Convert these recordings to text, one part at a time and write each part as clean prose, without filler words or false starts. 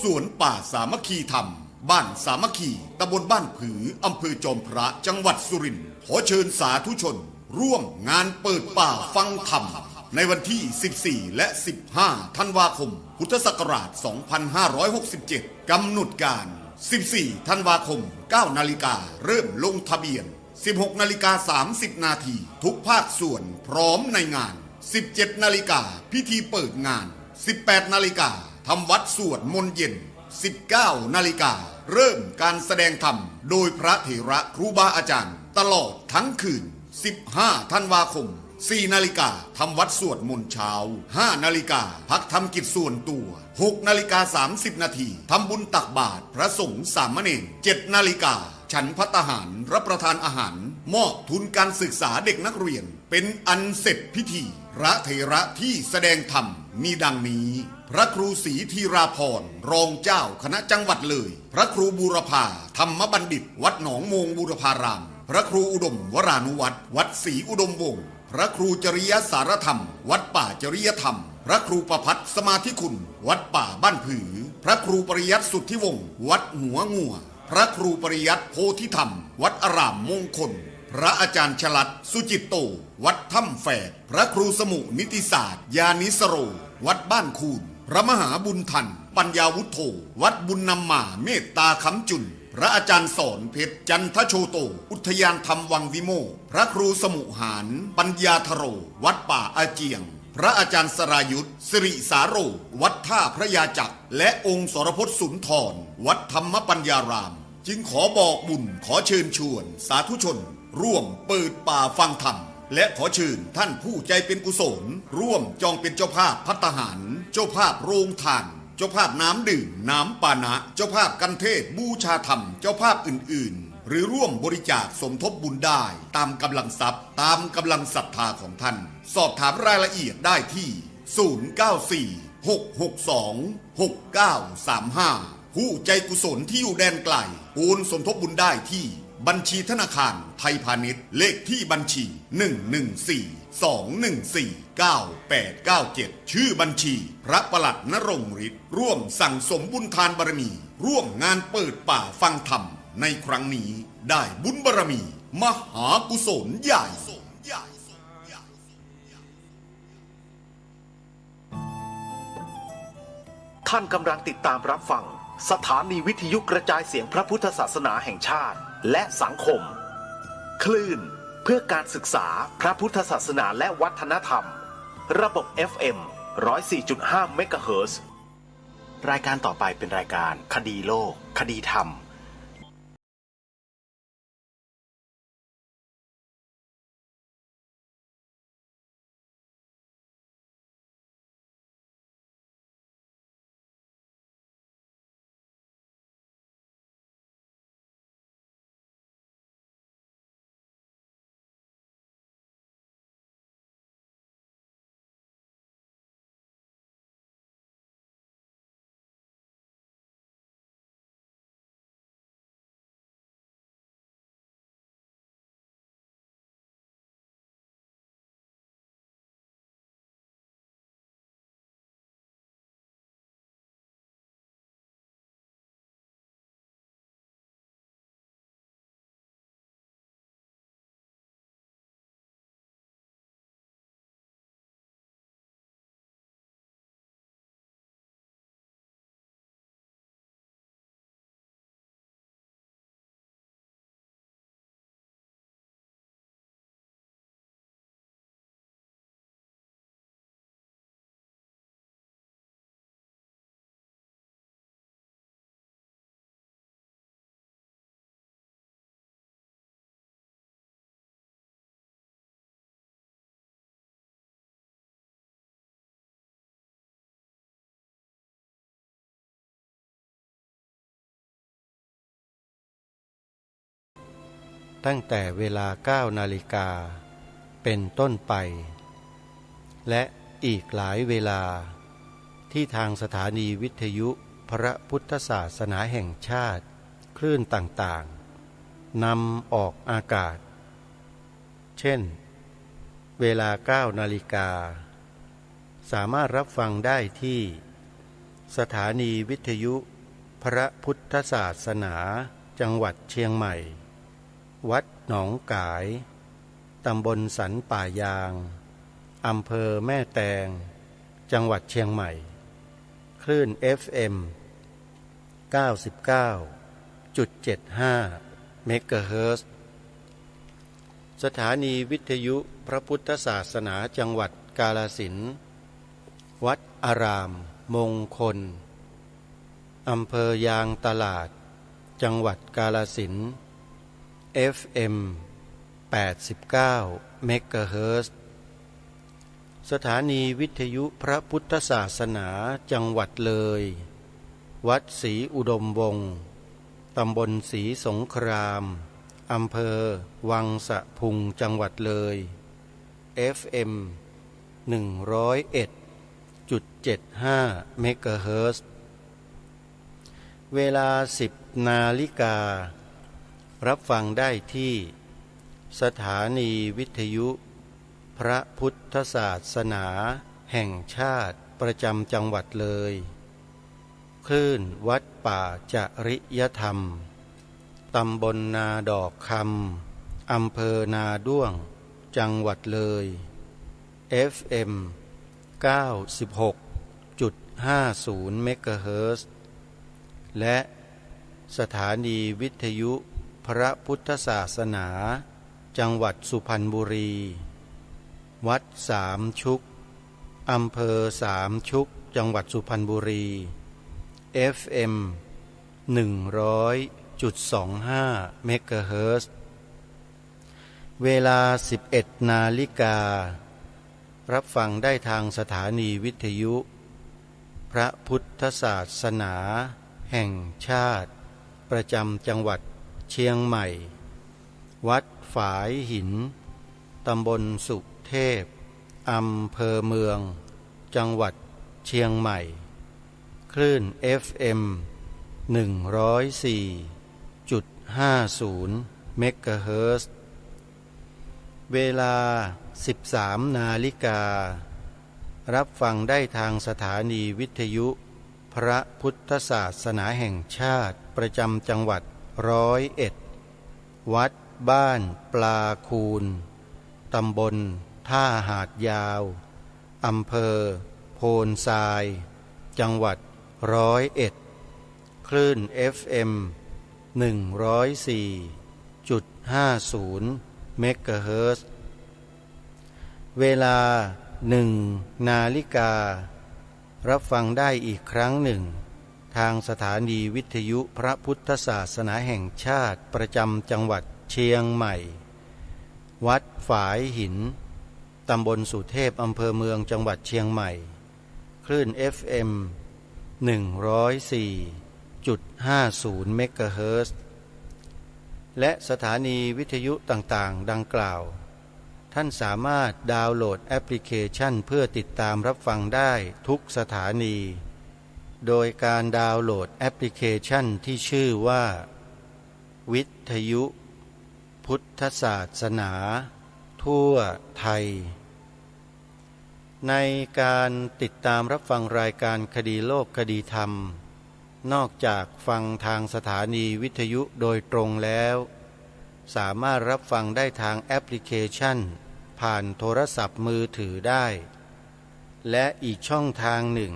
สวนป่าสามัคคีธรรมบ้านสามัคคีตำบลบ้านผืออำเภอจอมพระจังหวัดสุรินทร์ขอเชิญสาธุชนร่วมงานเปิดป่าฟังธรรมในวันที่ 14 และ 15 ธันวาคม พุทธศักราช 2567 กำหนดการ 14 ธันวาคม 9 นาฬิกาเริ่มลงทะเบียน 16 นาฬิกา 30 นาทีทุกภาคส่วนพร้อมในงาน 17 นาฬิกาพิธีเปิดงาน 18 นาฬิกาทำวัดสวดมนต์เย็น 19 นาฬิกาเริ่มการแสดงธรรมโดยพระเถระครูบาอาจารย์ตลอดทั้งคืน 15 ธันวาคม 4 นาฬิกาทำวัดสวดมนต์เช้า 5 นาฬิกาพักทำกิจส่วนตัว 6 นาฬิกา 30 นาทีทำบุญตักบาตรพระสงฆ์สามเณร 7 นาฬิกาฉันภัตตาหารรับประทานอาหารมอบทุนการศึกษาเด็กนักเรียนเป็นอันเสร็จพิธีพระเถระที่แสดงธรรมมีดังนี้พระครูศรีธีราพรณ์รองเจ้าคณะจังหวัดเลยพระครูบูรพาธรรมบัณฑิตวัดหนองโมงบูรพารามพระครูอุดมวรานุวัตรวัดศรีอุดมวงศ์พระครูจริยสารธรรมวัดป่าจริยธรรมพระครูประภัตสมาธิคุณวัดป่าบ้านผือพระครูปริยัติสุทธิวงศ์วัดหัวงัวพระครูปริยัติโพธิธรรมวัดอารามมงคลพระอาจารย์ฉลัดสุจิตโตวัดถ้ำแฝดพระครูสมุนิติศาสตร์ยานิสโรวัดบ้านคูนพระมหาบุญทันปัญญาวุฒโธวัดบุญนำมาเมตตาคำจุนพระอาจารย์สอนเพชรจันทโชโตอุทยานธรรมวังวิโมกข์พระครูสมุหารปัญญาธโรวัดป่าอาเจียงพระอาจารย์สรายุทธสิริสาโรวัดท่าพระยาจักรและองค์สรพจน์สุนทรวัดธรรมปัญญารามจึงขอบอกบุญขอเชิญชวนสาธุชนร่วมเปิดป่าฟังธรรมและขอเชิญท่านผู้ใจเป็นกุศลร่วมจองเป็นเจ้าภาพภัตตาหารเจ้าภาพโรงทานเจ้าภาพน้ำดื่มน้ำปานะเจ้าภาพกันเทศบูชาธรรมเจ้าภาพอื่นๆหรือร่วมบริจาคสมทบบุญได้ตามกำลังทรัพย์ตามกำลังศรัทธาของท่านสอบถามรายละเอียดได้ที่0946626935ผู้ใจกุศลที่อยู่แดนไกลโอนสมทบบุญได้ที่บัญชีธนาคารไทยพาณิชย์เลขที่บัญชี114-214-9897ชื่อบัญชีพระประหลัดณรงค์ฤทธิ์ร่วมสั่งสมบุญทานบารมีร่วมงานเปิดป่าฟังธรรมในครั้งนี้ได้บุญบารมีมหากุศลใหญ่ท่านกำลังติดตามรับฟังสถานีวิทยุกระจายเสียงพระพุทธศาสนาแห่งชาติและสังคมคลื่นเพื่อการศึกษาพระพุทธศาสนาและวัฒนธรรมระบบ FM 104.5 เมกะเฮิรตซ์รายการต่อไปเป็นรายการคดีโลกคดีธรรมตั้งแต่เวลา 9 นาฬิกาเป็นต้นไปและอีกหลายเวลาที่ทางสถานีวิทยุพระพุทธศาสนาแห่งชาติคลื่นต่างๆนำออกอากาศเช่นเวลา 9 นาฬิกาสามารถรับฟังได้ที่ สถานีวิทยุพระพุทธศาสนาจังหวัดเชียงใหม่วัดหนองกายตำบลสันป่ายางอำเภอแม่แตงจังหวัดเชียงใหม่คลื่น FM 99.75 เมกะเฮิรตซ์สถานีวิทยุพระพุทธศาสนาจังหวัดกาฬสินธุ์วัดอารามมงคลอำเภอยางตลาดจังหวัดกาฬสินธุ์ FM 89 เมกะเฮิรตซ์สถานีวิทยุพระพุทธศาสนาจังหวัดเลยวัดศรีอุดมวงศ์ตำบลศรีสงครามอำเภอวังสะพุงจังหวัดเลย FM 101.75 เมกะเฮิรตซ์เวลา 10 นาฬิการับฟังได้ที่สถานีวิทยุพระพุทธศาสนาแห่งชาติประจำจังหวัดเลยคลื่นวัดป่าจริยธรรมตำบลนาดอกคำอำเภอนาด้วงจังหวัดเลย FM 96.50 เมกะเฮิรตซ์และสถานีวิทยุพระพุทธศาสนาจังหวัดสุพรรณบุรีวัดสามชุกอำเภอสามชุกจังหวัดสุพรรณบุรี FM 100.25 เมกะเฮิรตซ์เวลา 11 นาฬิการับฟังได้ทางสถานีวิทยุพระพุทธศาสนาแห่งชาติประจำจังหวัดเชียงใหม่วัดฝายหินตำบลสุเทพอำเภอเมืองจังหวัดเชียงใหม่คลื่น FM 104.50 เมกะเฮิรตซ์เวลา 13 นาฬิการับฟังได้ทางสถานีวิทยุพระพุทธศาสนาแห่งชาติประจำจังหวัด101วัดบ้านปลาคูนตำบลท่าหาดยาวอำเภอโพนทรายจังหวัด101คลื่น FM 104.50 เมกะเฮิรตซ์เวลา 1 นาฬิการับฟังได้อีกครั้งหนึ่งทางสถานีวิทยุพระพุทธศาสนาแห่งชาติประจำจังหวัดเชียงใหม่วัดฝายหินตำบลสุเทพอำเภอเมืองจังหวัดเชียงใหม่คลื่น FM 104.50 เมกะเฮิรตซ์และสถานีวิทยุต่างๆดังกล่าวท่านสามารถดาวน์โหลดแอปพลิเคชันเพื่อติดตามรับฟังได้ทุกสถานีโดยการดาวน์โหลดแอปพลิเคชันที่ชื่อว่าวิทยุพุทธศาสนาทั่วไทยในการติดตามรับฟังรายการคดีโลกคดีธรรมนอกจากฟังทางสถานีวิทยุโดยตรงแล้วสามารถรับฟังได้ทางแอปพลิเคชันผ่านโทรศัพท์มือถือได้และอีกช่องทางหนึ่ง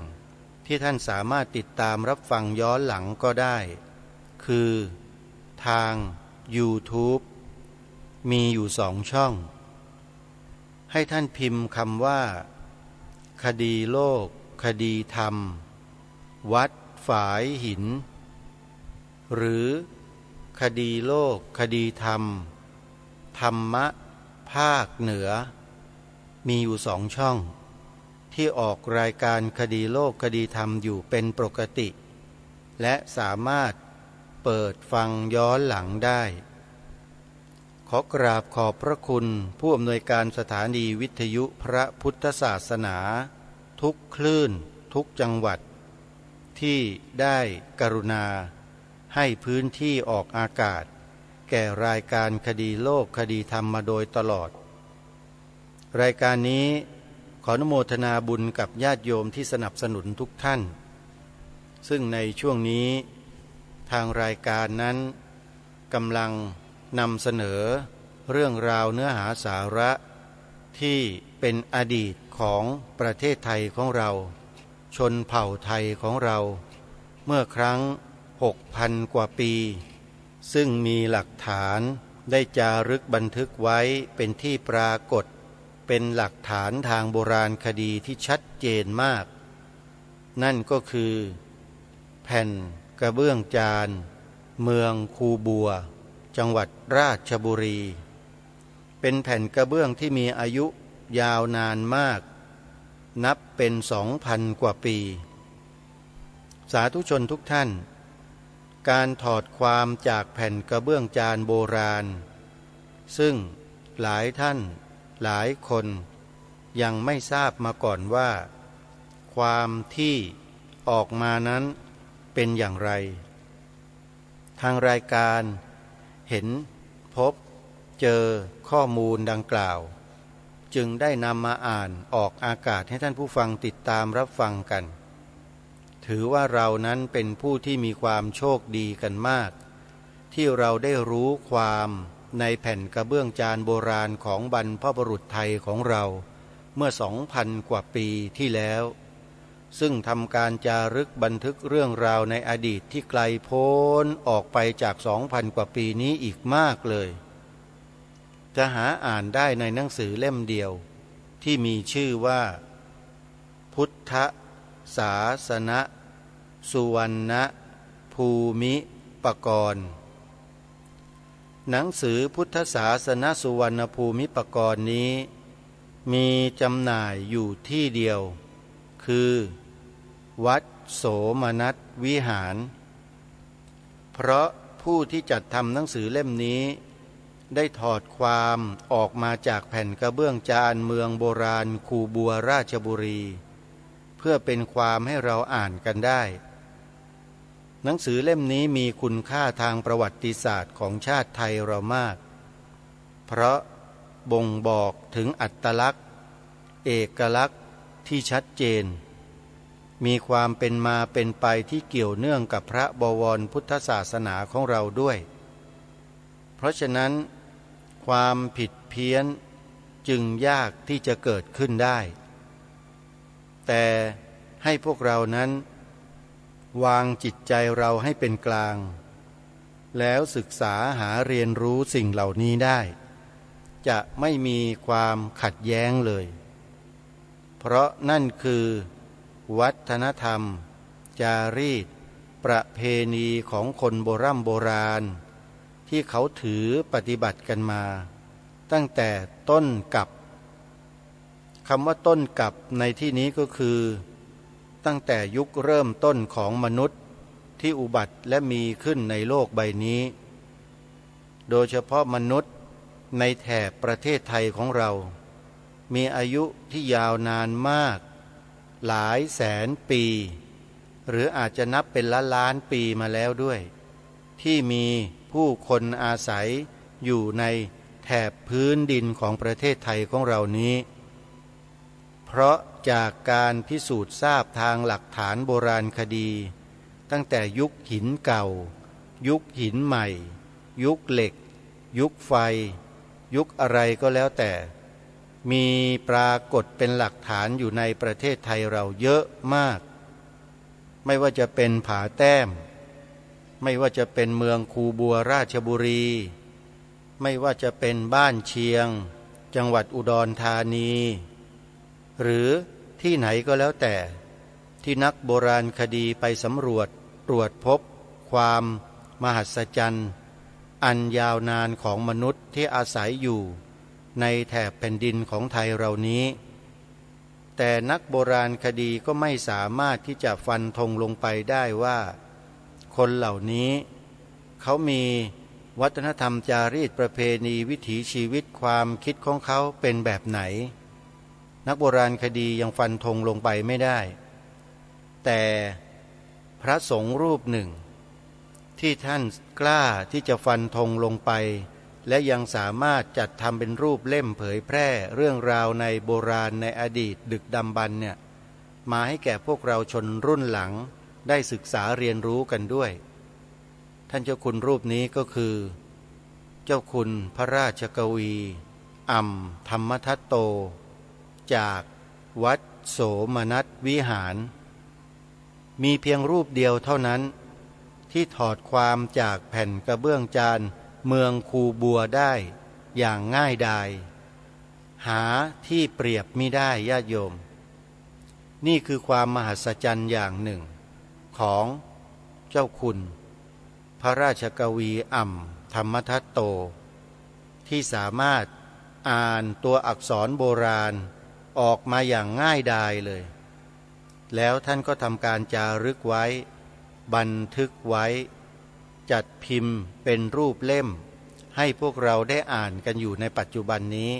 ที่ท่านสามารถติดตามรับฟังย้อนหลังก็ได้คือทาง YouTube มีอยู่2 ช่องให้ท่านพิมพ์คำว่าคดีโลกคดีธรรมวัดฝายหินหรือคดีโลกคดีธรรมธรรมะภาคเหนือมีอยู่2 ช่องที่ออกรายการคดีโลกคดีธรรมอยู่เป็นปกติและสามารถเปิดฟังย้อนหลังได้ขอกราบขอบพระคุณผู้อำนวยการสถานีวิทยุพระพุทธศาสนาทุกคลื่นทุกจังหวัดที่ได้กรุณาให้พื้นที่ออกอากาศแก่รายการคดีโลกคดีธรรมมาโดยตลอดรายการนี้ขออนุโมทนาบุญกับญาติโยมที่สนับสนุนทุกท่าน ซึ่งในช่วงนี้ทางรายการนั้นกำลังนำเสนอเรื่องราวเนื้อหาสาระที่เป็นอดีตของประเทศไทยของเราชนเผ่าไทยของเราเมื่อครั้ง 6,000 กว่าปีซึ่งมีหลักฐานได้จารึกบันทึกไว้เป็นที่ปรากฏเป็นหลักฐานทางโบราณคดีที่ชัดเจนมากนั่นก็คือแผ่นกระเบื้องจานเมืองคูบัวจังหวัดราชบุรีเป็นแผ่นกระเบื้องที่มีอายุยาวนานมากนับเป็น 2,000 กว่าปีสาธุชนทุกท่านการถอดความจากแผ่นกระเบื้องจานโบราณซึ่งหลายท่านหลายคนยังไม่ทราบมาก่อนว่าความที่ออกมานั้นเป็นอย่างไรทางรายการเห็นพบเจอข้อมูลดังกล่าวจึงได้นำมาอ่านออกอากาศให้ท่านผู้ฟังติดตามรับฟังกันถือว่าเรานั้นเป็นผู้ที่มีความโชคดีกันมากที่เราได้รู้ความในแผ่นกระเบื้องจานโบราณของบรรพบุรุษไทยของเราเมื่อ 2,000 กว่าปีที่แล้วซึ่งทำการจารึกบันทึกเรื่องราวในอดีตที่ไกลโพ้นออกไปจาก 2,000 กว่าปีนี้อีกมากเลยจะหาอ่านได้ในหนังสือเล่มเดียวที่มีชื่อว่าพุทธศาสนสุวรรณภูมิปกรณ์หนังสือพุทธศาสนสุวรรณภูมิปกรณ์นี้มีจำหน่ายอยู่ที่เดียวคือวัดโสมนัสวิหารเพราะผู้ที่จัดทำหนังสือเล่มนี้ได้ถอดความออกมาจากแผ่นกระเบื้องจานเมืองโบราณคูบัวราชบุรีเพื่อเป็นความให้เราอ่านกันได้หนังสือเล่มนี้มีคุณค่าทางประวัติศาสตร์ของชาติไทยเรามากเพราะบ่งบอกถึงอัตลักษณ์เอกลักษณ์ที่ชัดเจนมีความเป็นมาเป็นไปที่เกี่ยวเนื่องกับพระบวรพุทธศาสนาของเราด้วยเพราะฉะนั้นความผิดเพี้ยนจึงยากที่จะเกิดขึ้นได้แต่ให้พวกเรานั้นวางจิตใจเราให้เป็นกลางแล้วศึกษาหาเรียนรู้สิ่งเหล่านี้ได้จะไม่มีความขัดแย้งเลยเพราะนั่นคือวัฒนธรรมจารีตประเพณีของคนโบราณที่เขาถือปฏิบัติกันมาตั้งแต่ต้นกับคำว่าต้นกับในที่นี้ก็คือตั้งแต่ยุคเริ่มต้นของมนุษย์ที่อุบัติและมีขึ้นในโลกใบนี้โดยเฉพาะมนุษย์ในแถบประเทศไทยของเรามีอายุที่ยาวนานมากหลายแสนปีหรืออาจจะนับเป็นล้านปีมาแล้วด้วยที่มีผู้คนอาศัยอยู่ในแถบพื้นดินของประเทศไทยของเรานี้เพราะจากการพิสูจน์ทราบทางหลักฐานโบราณคดีตั้งแต่ยุคหินเก่ายุคหินใหม่ยุคเหล็กยุคไฟยุคอะไรก็แล้วแต่มีปรากฏเป็นหลักฐานอยู่ในประเทศไทยเราเยอะมากไม่ว่าจะเป็นผาแต้มไม่ว่าจะเป็นเมืองคูบัวราชบุรีไม่ว่าจะเป็นบ้านเชียงจังหวัดอุดรธานีหรือที่ไหนก็แล้วแต่ที่นักโบราณคดีไปสำรวจตรวจพบความมหัศจรรย์อันยาวนานของมนุษย์ที่อาศัยอยู่ในแถบแผ่นดินของไทยเรานี้แต่นักโบราณคดีก็ไม่สามารถที่จะฟันธงลงไปได้ว่าคนเหล่านี้เขามีวัฒนธรรมจารีตประเพณีวิถีชีวิตความคิดของเขาเป็นแบบไหนนักโบราณคดียังฟันธงลงไปไม่ได้แต่พระสงฆ์รูปหนึ่งที่ท่านกล้าที่จะฟันธงลงไปและยังสามารถจัดทำเป็นรูปเล่มเผยแพร่เรื่องราวในโบราณในอดีตดึกดำบรรพ์เนี่ยมาให้แก่พวกเราชนรุ่นหลัง ได้ศึกษาเรียนรู้กันด้วย ท่านเจ้าคุณรูปนี้ก็คือ เจ้าคุณพระราชกวีอ่ำธรรมทัตโตจากวัดโสมนัสวิหารมีเพียงรูปเดียวเท่านั้นที่ถอดความจากแผ่นกระเบื้องจานเมืองคูบัวได้อย่างง่ายดายหาที่เปรียบมิได้ญาติโยมนี่คือความมหัศจรรย์อย่างหนึ่งของเจ้าคุณพระราชกวีอ่ำธรรมทัตโตที่สามารถอ่านตัวอักษรโบราณออกมาอย่างง่ายดายเลยแล้วท่านก็ทำการจารึกไว้บันทึกไว้จัดพิมพ์เป็นรูปเล่มให้พวกเราได้อ่านกันอยู่ในปัจจุบันนี้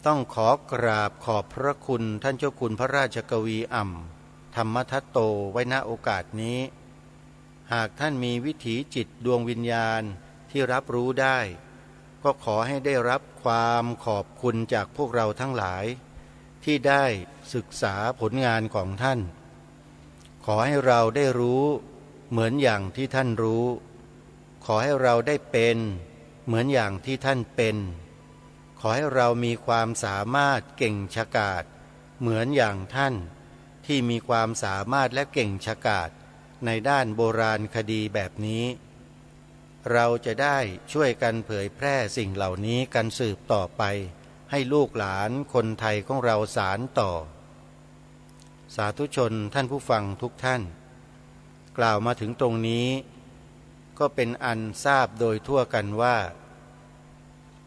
ต้องขอกราบขอบพระคุณท่านเจ้าคุณพระราชกวีอ่ำธรรมทัตโตไว้ณโอกาสนี้หากท่านมีวิถีจิตดวงวิญญาณที่รับรู้ได้ก็ขอให้ได้รับความขอบคุณจากพวกเราทั้งหลายที่ได้ศึกษาผลงานของท่านขอให้เราได้รู้เหมือนอย่างที่ท่านรู้ขอให้เราได้เป็นเหมือนอย่างที่ท่านเป็นขอให้เรามีความสามารถเก่งฉกาจเหมือนอย่างท่านที่มีความสามารถและเก่งฉกาจในด้านโบราณคดีแบบนี้เราจะได้ช่วยกันเผยแพร่สิ่งเหล่านี้กันสืบต่อไปให้ลูกหลานคนไทยของเราสานต่อสาธุชนท่านผู้ฟังทุกท่านกล่าวมาถึงตรงนี้ก็เป็นอันทราบโดยทั่วกันว่า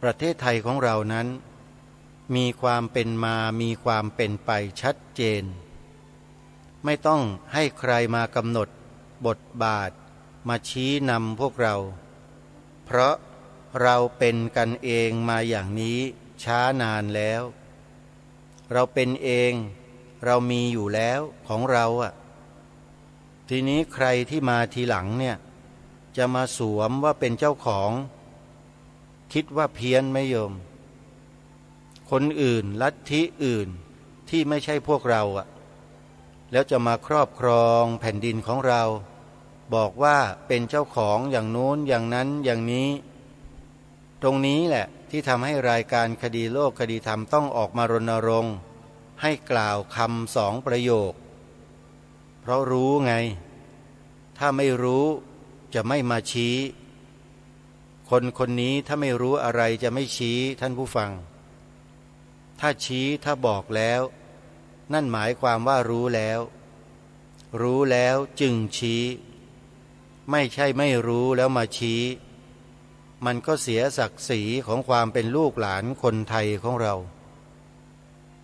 ประเทศไทยของเรานั้นมีความเป็นมามีความเป็นไปชัดเจนไม่ต้องให้ใครมากำหนดบทบาทมาชี้นำพวกเราเพราะเราเป็นกันเองมาอย่างนี้ช้านานแล้วเราเป็นเองเรามีอยู่แล้วของเราทีนี้ใครที่มาทีหลังเนี่ยจะมาสวมว่าเป็นเจ้าของคิดว่าเพี้ยนไหมโยมคนอื่นลัทธิอื่นที่ไม่ใช่พวกเราแล้วจะมาครอบครองแผ่นดินของเราบอกว่าเป็นเจ้าของอย่างโน้นอย่างนั้นอย่างนี้ตรงนี้แหละที่ทำให้รายการคดีโลกคดีธรรมต้องออกมารณรงค์ให้กล่าวคำ2 ประโยคเพราะรู้ไงถ้าไม่รู้จะไม่มาชี้คนคนนี้ถ้าไม่รู้อะไรจะไม่ชี้ท่านผู้ฟังถ้าชี้ถ้าบอกแล้วนั่นหมายความว่ารู้แล้วรู้แล้วจึงชี้ไม่ใช่ไม่รู้แล้วมาชี้มันก็เสียศักดิ์ศรีของความเป็นลูกหลานคนไทยของเรา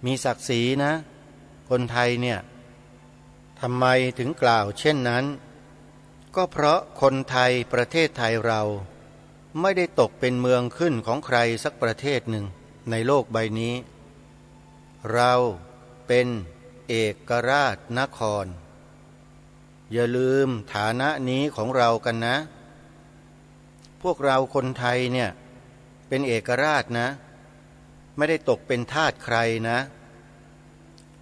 มีศักดิ์ศรีนะคนไทยเนี่ยทำไมถึงกล่าวเช่นนั้นก็เพราะคนไทยประเทศไทยเราไม่ได้ตกเป็นเมืองขึ้นของใครสักประเทศหนึ่งในโลกใบนี้เราเป็นเอกราชนครอย่าลืมฐานะนี้ของเรากันนะพวกเราคนไทยเนี่ยเป็นเอกราชนะไม่ได้ตกเป็นทาสใครนะ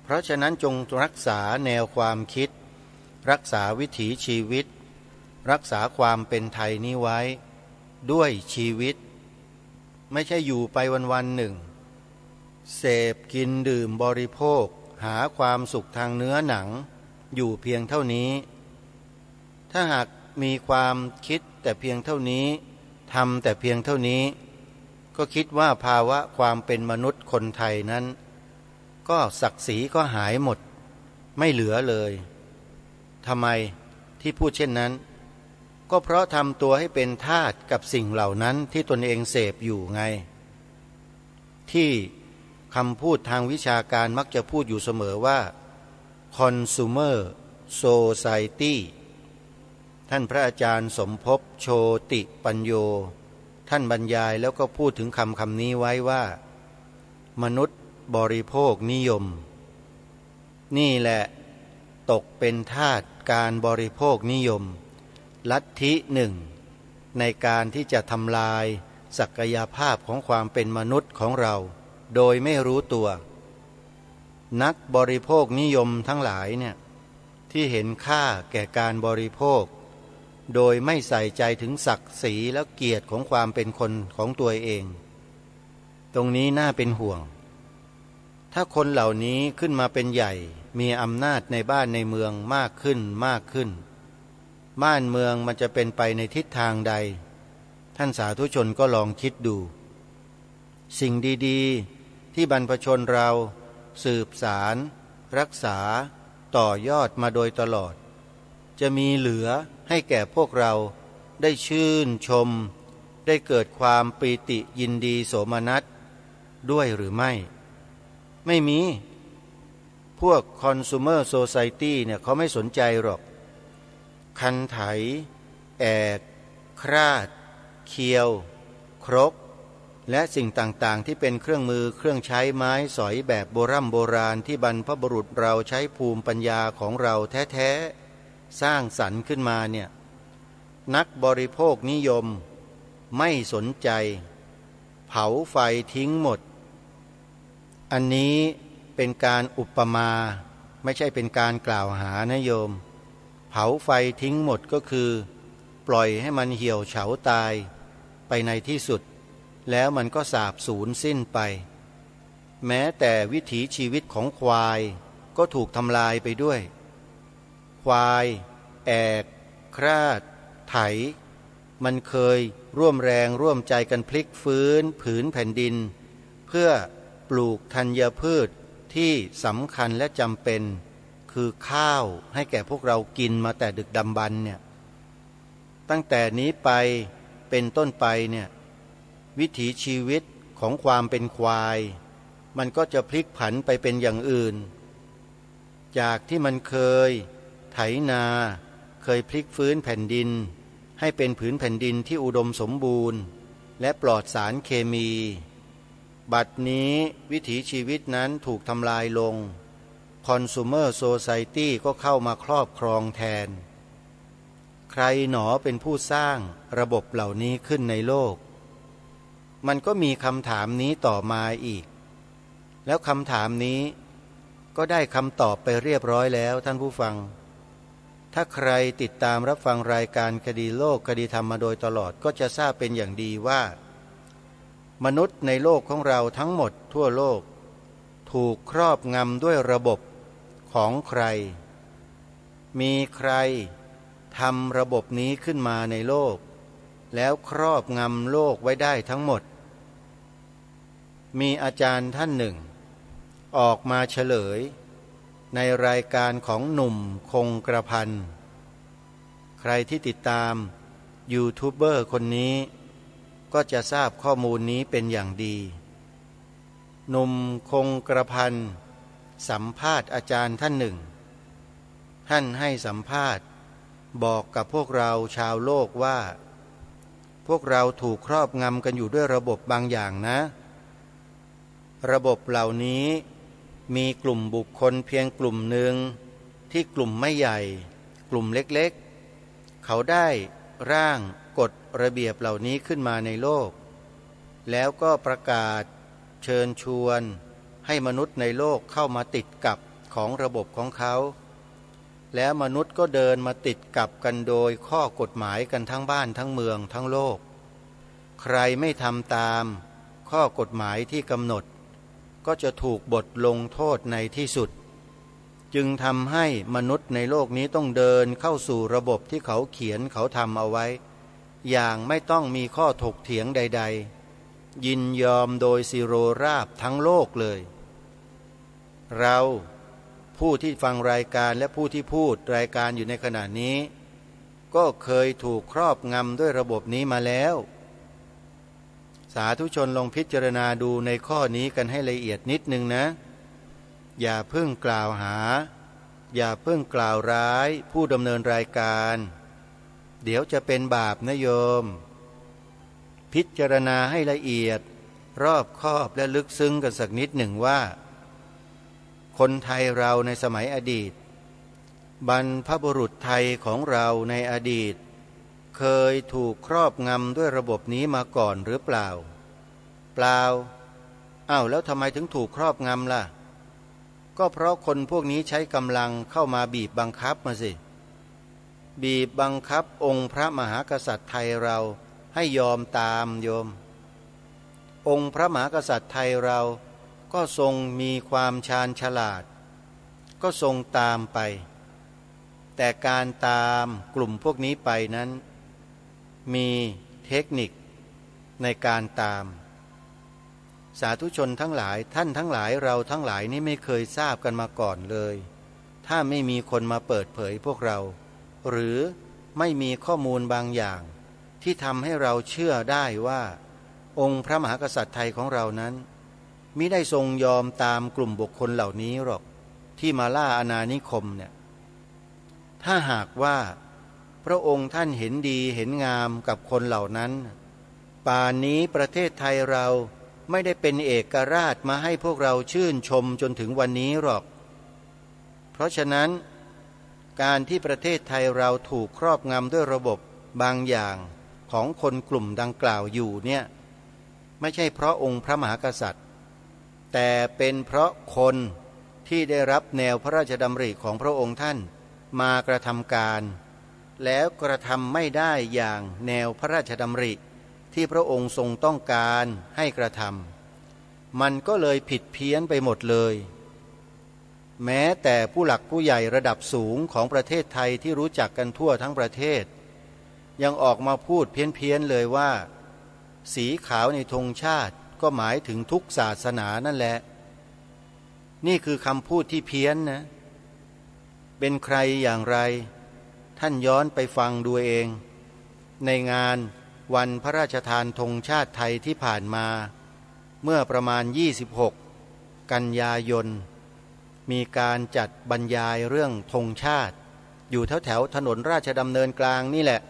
เพราะฉะนั้นจงรักษาแนวความคิดรักษาวิถีชีวิตรักษาความเป็นไทยนี้ไว้ด้วยชีวิตไม่ใช่อยู่ไปวันๆหนึ่งเสพกินดื่มบริโภคหาความสุขทางเนื้อหนังอยู่เพียงเท่านี้ถ้าหากมีความคิดแต่เพียงเท่านี้ทำแต่เพียงเท่านี้ก็คิดว่าภาวะความเป็นมนุษย์คนไทยนั้นก็ศักดิ์ศรีก็หายหมดไม่เหลือเลยทำไมที่พูดเช่นนั้นก็เพราะทำตัวให้เป็นทาสกับสิ่งเหล่านั้นที่ตนเองเสพอยู่ไงที่คำพูดทางวิชาการมักจะพูดอยู่เสมอว่า consumer society ท่านพระอาจารย์สมภพโชติปัญโยท่านบรรยายแล้วก็พูดถึงคำนี้ไว้ว่ามนุษย์บริโภคนิยมนี่แหละตกเป็นทาสการบริโภคนิยมลัทธิหนึ่งในการที่จะทำลายศักยภาพของความเป็นมนุษย์ของเราโดยไม่รู้ตัวนักบริโภคนิยมทั้งหลายเนี่ย ที่เห็นค่าแก่การบริโภคโดยไม่ใส่ใจถึงศักดิ์ศรีและเกียรติของความเป็นคนของตัวเอง ตรงนี้น่าเป็นห่วงถ้าคนเหล่านี้ขึ้นมาเป็นใหญ่มีอำนาจในบ้านในเมืองมากขึ้นบ้านเมืองมันจะเป็นไปในทิศทางใดท่านสาธุชนก็ลองคิดดูสิ่งดีๆที่บรรพชนเราสืบสารรักษาต่อยอดมาโดยตลอดจะมีเหลือให้แก่พวกเราได้ชื่นชมได้เกิดความปีติยินดีโสมนัสด้วยหรือไม่มีพวก Consumer Society เนี่ยเขาไม่สนใจหรอกคันไถแอกคราดเคียวครกและสิ่งต่างๆที่เป็นเครื่องมือเครื่องใช้ไม้สอยแบบโบราณที่บรรพบุรุษเราใช้ภูมิปัญญาของเราแท้ๆสร้างสรรค์ขึ้นมาเนี่ยนักบริโภคนิยมไม่สนใจเผาไฟทิ้งหมดอันนี้เป็นการอุปมาไม่ใช่เป็นการกล่าวหานะโยมเผาไฟทิ้งหมดก็คือปล่อยให้มันเหี่ยวเฉาตายไปในที่สุดแล้วมันก็สาบสูญสิ้นไปแม้แต่วิถีชีวิตของควายก็ถูกทำลายไปด้วยควายแอกคราดไถมันเคยร่วมแรงร่วมใจกันพลิกฟื้นผืนแผ่นดินเพื่อปลูกธัญพืชที่สำคัญและจำเป็นคือข้าวให้แก่พวกเรากินมาแต่ดึกดำบรรพ์เนี่ยตั้งแต่นี้ไปเป็นต้นไปเนี่ยวิถีชีวิตของความเป็นควายมันก็จะพลิกผันไปเป็นอย่างอื่นจากที่มันเคยไถนาเคยพลิกฟื้นแผ่นดินให้เป็นผืนแผ่นดินที่อุดมสมบูรณ์และปลอดสารเคมีบัดนี้วิถีชีวิตนั้นถูกทำลายลง Consumer Society ก็เข้ามาครอบครองแทนใครหนอเป็นผู้สร้างระบบเหล่านี้ขึ้นในโลกมันก็มีคำถามนี้ต่อมาอีกแล้วคำถามนี้ก็ได้คำตอบไปเรียบร้อยแล้วท่านผู้ฟังถ้าใครติดตามรับฟังรายการคดีโลกคดีธรรมมาโดยตลอดก็จะทราบเป็นอย่างดีว่ามนุษย์ในโลกของเราทั้งหมดทั่วโลกถูกครอบงำด้วยระบบของใครมีใครทำระบบนี้ขึ้นมาในโลกแล้วครอบงำโลกไว้ได้ทั้งหมดมีอาจารย์ท่านหนึ่งออกมาเฉลยในรายการของหนุ่มคงกระพันใครที่ติดตามยูทูบเบอร์คนนี้ก็จะทราบข้อมูลนี้เป็นอย่างดีหนุ่มคงกระพันสัมภาษณ์อาจารย์ท่านหนึ่งท่านให้สัมภาษณ์บอกกับพวกเราชาวโลกว่าพวกเราถูกครอบงำกันอยู่ด้วยระบบบางอย่างนะระบบเหล่านี้มีกลุ่มบุคคลเพียงกลุ่มหนึ่งที่กลุ่มไม่ใหญ่กลุ่มเล็กๆเขาได้ร่างกฎระเบียบเหล่านี้ขึ้นมาในโลกแล้วก็ประกาศเชิญชวนให้มนุษย์ในโลกเข้ามาติดกับของระบบของเขาแล้วมนุษย์ก็เดินมาติดกับกันโดยข้อกฎหมายกันทั้งบ้านทั้งเมืองทั้งโลกใครไม่ทำตามข้อกฎหมายที่กำหนดก็จะถูกบทลงโทษในที่สุดจึงทำให้มนุษย์ในโลกนี้ต้องเดินเข้าสู่ระบบที่เขาเขียนเขาทำเอาไว้อย่างไม่ต้องมีข้อถกเถียงใดๆยินยอมโดยสิโรราบทั้งโลกเลยเราผู้ที่ฟังรายการและผู้ที่พูดรายการอยู่ในขณะนี้ก็เคยถูกครอบงำด้วยระบบนี้มาแล้วสาธุชนลองพิจารณาดูในข้อนี้กันให้ละเอียดนิดนึงนะอย่าเพิ่งกล่าวหาอย่าเพิ่งกล่าวร้ายผู้ดำเนินรายการเดี๋ยวจะเป็นบาปนะโยมพิจารณาให้ละเอียดรอบคอบและลึกซึ้งกันสักนิดหนึ่งว่าคนไทยเราในสมัยอดีตบรรพบุรุษไทยของเราในอดีตเคยถูกครอบงำด้วยระบบนี้มาก่อนหรือเปล่าเปล่าอ้าวแล้วทำไมถึงถูกครอบงำล่ะ ก็เพราะคนพวกนี้ใช้กำลังเข้ามาบีบบังคับมาสิบีบบังคับองค์พระมหากษัตริย์ไทยเราให้ยอมตามโยมองค์พระมหากษัตริย์ไทยเราก็ทรงมีความชาญฉลาดก็ทรงตามไปแต่การตามกลุ่มพวกนี้ไปนั้นมีเทคนิคในการตามสาธุชนทั้งหลายท่านทั้งหลายเราทั้งหลายนี่ไม่เคยทราบกันมาก่อนเลยถ้าไม่มีคนมาเปิดเผยพวกเราหรือไม่มีข้อมูลบางอย่างที่ทำให้เราเชื่อได้ว่าองค์พระมหากษัตริย์ไทยของเรานั้นมิได้ทรงยอมตามกลุ่มบุคคลเหล่านี้หรอกที่มาล่าอาณานิคมเนี่ยถ้าหากว่าพระองค์ท่านเห็นดีเห็นงามกับคนเหล่านั้นป่านนี้ประเทศไทยเราไม่ได้เป็นเอกราชมาให้พวกเราชื่นชมจนถึงวันนี้หรอกเพราะฉะนั้นการที่ประเทศไทยเราถูกครอบงำด้วยระบบบางอย่างของคนกลุ่มดังกล่าวอยู่เนี่ยไม่ใช่เพราะองค์พระมหากษัตริย์แต่เป็นเพราะคนที่ได้รับแนวพระราชดำริของพระองค์ท่านมากระทำการแล้วกระทำไม่ได้อย่างแนวพระราชดำริที่พระองค์ทรงต้องการให้กระทำมันก็เลยผิดเพี้ยนไปหมดเลยแม้แต่ผู้หลักผู้ใหญ่ระดับสูงของประเทศไทยที่รู้จักกันทั่วทั้งประเทศยังออกมาพูดเพี้ยนเลยว่าสีขาวในธงชาติก็หมายถึงทุกศาสนานั่นแหละนี่คือคำพูดที่เพี้ยนนะเป็นใครอย่างไรท่านย้อนไปฟังดูเองในงานวันพระราชทานธงชาติไทยที่ผ่านมาเมื่อประมาณ26กันยายนมีการจัดบรรยายเรื่องธงชาติอยู่แถวถนนราชดำเนินกลางนี่แหละ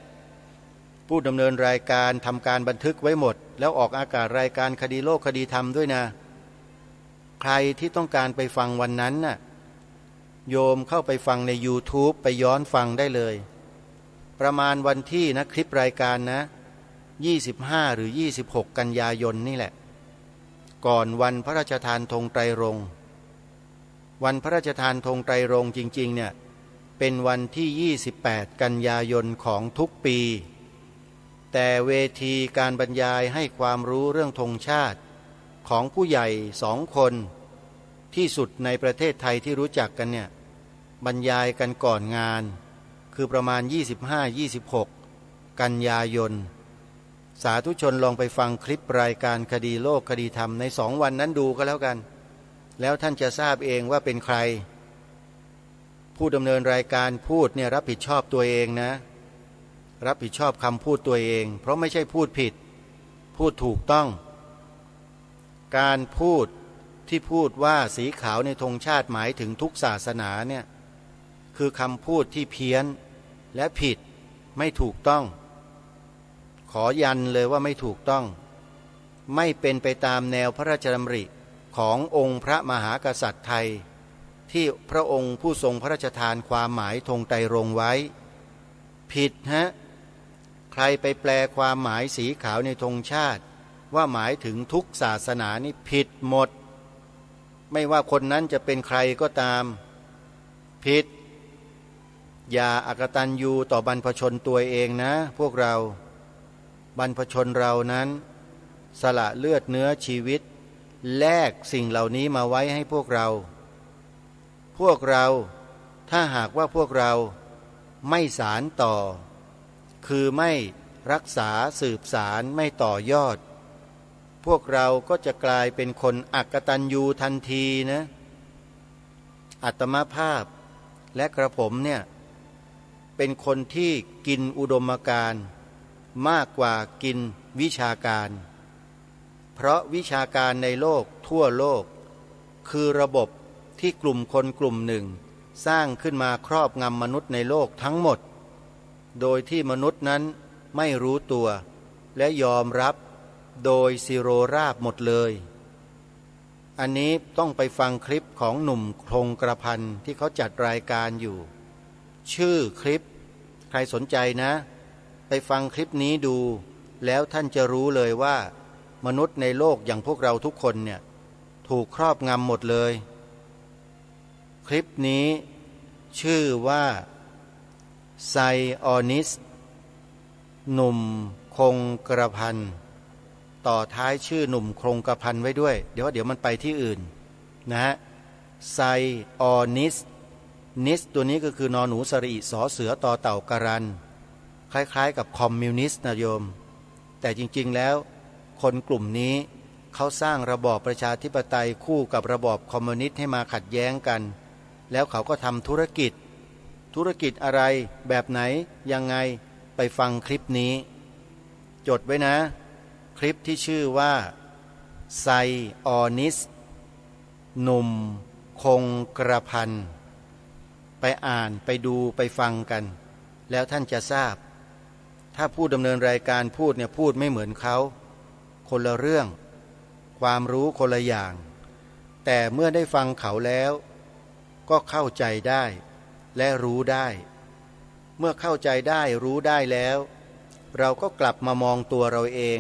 ผู้ดำเนินรายการทำการบันทึกไว้หมดแล้วออกอากาศรายการคดีโลกคดีธรรมด้วยนะใครที่ต้องการไปฟังวันนั้นน่ะโยมเข้าไปฟังใน YouTube ไปย้อนฟังได้เลยประมาณวันที่นะคลิปรายการนะ25หรือ26กันยายนนี่แหละก่อนวันพระราชทานธงไตรรงค์วันพระราชทานธงไตรรงค์จริงๆเนี่ยเป็นวันที่28กันยายนของทุกปีแต่เวทีการบรรยายให้ความรู้เรื่องธงชาติของผู้ใหญ่2 คนที่สุดในประเทศไทยที่รู้จักกันเนี่ยบรรยายกันก่อนงานคือประมาณ25-26กันยายนสาธุชนลองไปฟังคลิปรายการคดีโลกคดีธรรมใน2 วันนั้นดูก็แล้วกันแล้วท่านจะทราบเองว่าเป็นใครผู้ดำเนินรายการพูดเนี่ยรับผิดชอบตัวเองนะรับผิดชอบคำพูดตัวเองเพราะไม่ใช่พูดผิดพูดถูกต้องการพูดที่พูดว่าสีขาวในธงชาติหมายถึงทุกศาสนาเนี่ยคือคำพูดที่เพี้ยนและผิดไม่ถูกต้องขอยันเลยว่าไม่ถูกต้องไม่เป็นไปตามแนวพระราชดำริขององค์พระมหากษัตริย์ไทยที่พระองค์ผู้ทรงพระราชทานความหมายธงไตรรงค์ไว้ผิดฮะใครไปแปลความหมายสีขาวในธงชาติว่าหมายถึงทุกศาสนานี่ผิดหมดไม่ว่าคนนั้นจะเป็นใครก็ตามผิดอย่าอกตัญญูต่อบรรพชนตัวเองนะพวกเราบรรพชนเรานั้นสละเลือดเนื้อชีวิตแลกสิ่งเหล่านี้มาไว้ให้พวกเราถ้าหากว่าพวกเราไม่สานต่อคือไม่รักษาสืบสารไม่ต่อยอดพวกเราก็จะกลายเป็นคนอกตัญญูทันทีนะอาตมาภาพและกระผมเนี่ยเป็นคนที่กินอุดมการณ์มากกว่ากินวิชาการเพราะวิชาการในโลกทั่วโลกคือระบบที่กลุ่มคนกลุ่มหนึ่งสร้างขึ้นมาครอบงำมนุษย์ในโลกทั้งหมดโดยที่มนุษย์นั้นไม่รู้ตัวและยอมรับโดยสิโรราบหมดเลยอันนี้ต้องไปฟังคลิปของหนุ่มคงกระพันที่เขาจัดรายการอยู่ชื่อคลิปใครสนใจนะไปฟังคลิปนี้ดูแล้วท่านจะรู้เลยว่ามนุษย์ในโลกอย่างพวกเราทุกคนเนี่ยถูกครอบงำหมดเลย คลิปนี้ชื่อว่าไซออนิสหนุ่มคงกระพันต่อท้ายชื่อหนุ่มคงกระพันไว้ด้วยเดี๋ยวมันไปที่อื่นนะฮะไซออนิสนิสตัวนี้ก็คือนอหนูสระอิสอเสือต่อเต่าการันคล้ายๆกับคอมมิวนิสต์นะโยมแต่จริงๆแล้วคนกลุ่มนี้เขาสร้างระบอบประชาธิปไตยคู่กับระบอบคอมมิวนิสต์ให้มาขัดแย้งกันแล้วเขาก็ทำธุรกิจอะไรแบบไหนยังไงไปฟังคลิปนี้จดไว้นะคลิปที่ชื่อว่าไซออนิสหนุ่มคงกระพันไปอ่านไปดูไปฟังกันแล้วท่านจะทราบถ้าผู้ดำเนินรายการพูดเนี่ยพูดไม่เหมือนเขาคนละเรื่องความรู้คนละอย่างแต่เมื่อได้ฟังเขาแล้วก็เข้าใจได้และรู้ได้เมื่อเข้าใจได้รู้ได้แล้วเราก็กลับมามองตัวเราเอง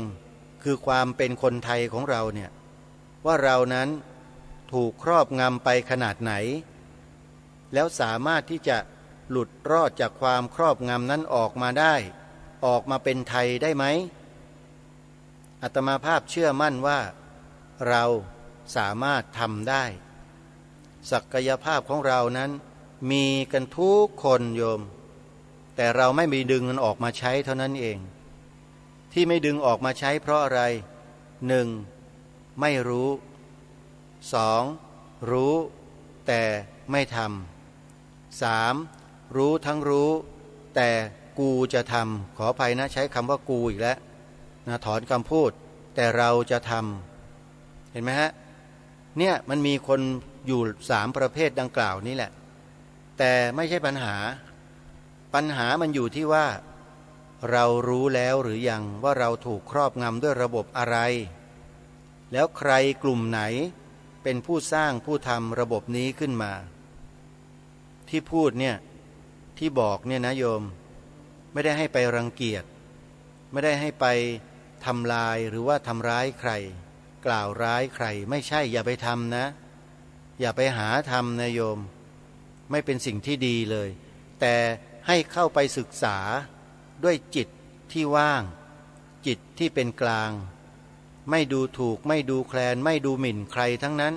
คือความเป็นคนไทยของเราเนี่ยว่าเรานั้นถูกครอบงำไปขนาดไหนแล้วสามารถที่จะหลุดรอดจากความครอบงำนั้นออกมาได้ออกมาเป็นไทยได้ไหมอาตมาภาพเชื่อมั่นว่าเราสามารถทำได้ศักยภาพของเรานั้นมีกันทุกคนโยมแต่เราไม่มีดึงมันออกมาใช้เท่านั้นเองที่ไม่ดึงออกมาใช้เพราะอะไร 1. ไม่รู้ 2. รู้แต่ไม่ทำ 3. รู้ทั้งรู้แต่กูจะทำขออภัยนะใช้คำว่ากูอีกแล้วนะถอนคำพูดแต่เราจะทำเห็นไหมฮะเนี่ยมันมีคนอยู่3ประเภทดังกล่าวนี้แหละแต่ไม่ใช่ปัญหามันอยู่ที่ว่าเรารู้แล้วหรือยังว่าเราถูกครอบงำด้วยระบบอะไรแล้วใครกลุ่มไหนเป็นผู้สร้างผู้ทำระบบนี้ขึ้นมาที่พูดเนี่ยที่บอกเนี่ยนะโยมไม่ได้ให้ไปรังเกียจไม่ได้ให้ไปทำลายหรือว่าทำร้ายใครกล่าวร้ายใครไม่ใช่อย่าไปทำนะอย่าไปหาทำนะโยมไม่เป็นสิ่งที่ดีเลยแต่ให้เข้าไปศึกษาด้วยจิตที่ว่างจิตที่เป็นกลางไม่ดูถูกไม่ดูแคลนไม่ดูหมิ่นใครทั้งนั้น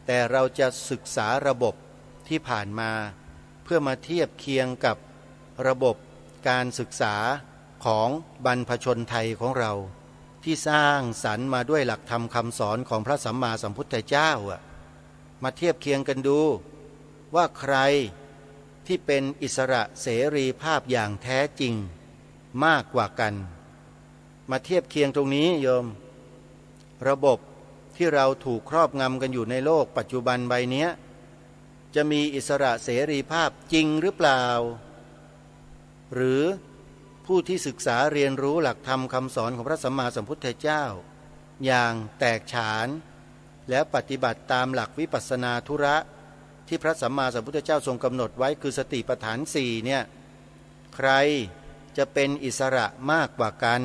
แต่เราจะศึกษาระบบที่ผ่านมาเพื่อมาเทียบเคียงกับระบบการศึกษาของบรรพชนไทยของเราที่สร้างสรรค์มาด้วยหลักธรรมคำสอนของพระสัมมาสัมพุทธเจ้ามาเทียบเคียงกันดูว่าใครที่เป็นอิสระเสรีภาพอย่างแท้จริงมากกว่ากันมาเทียบเคียงตรงนี้โยมระบบที่เราถูกครอบงำกันอยู่ในโลกปัจจุบันใบนี้จะมีอิสระเสรีภาพจริงหรือเปล่าหรือผู้ที่ศึกษาเรียนรู้หลักธรรมคำสอนของพระสัมมาสัมพุทธเจ้าอย่างแตกฉานแล้วปฏิบัติตามหลักวิปัสสนาธุระที่พระสัมมาสัมพุทธเจ้าทรงกำหนดไว้คือสติปัฏฐาน4เนี่ยใครจะเป็นอิสระมากกว่ากัน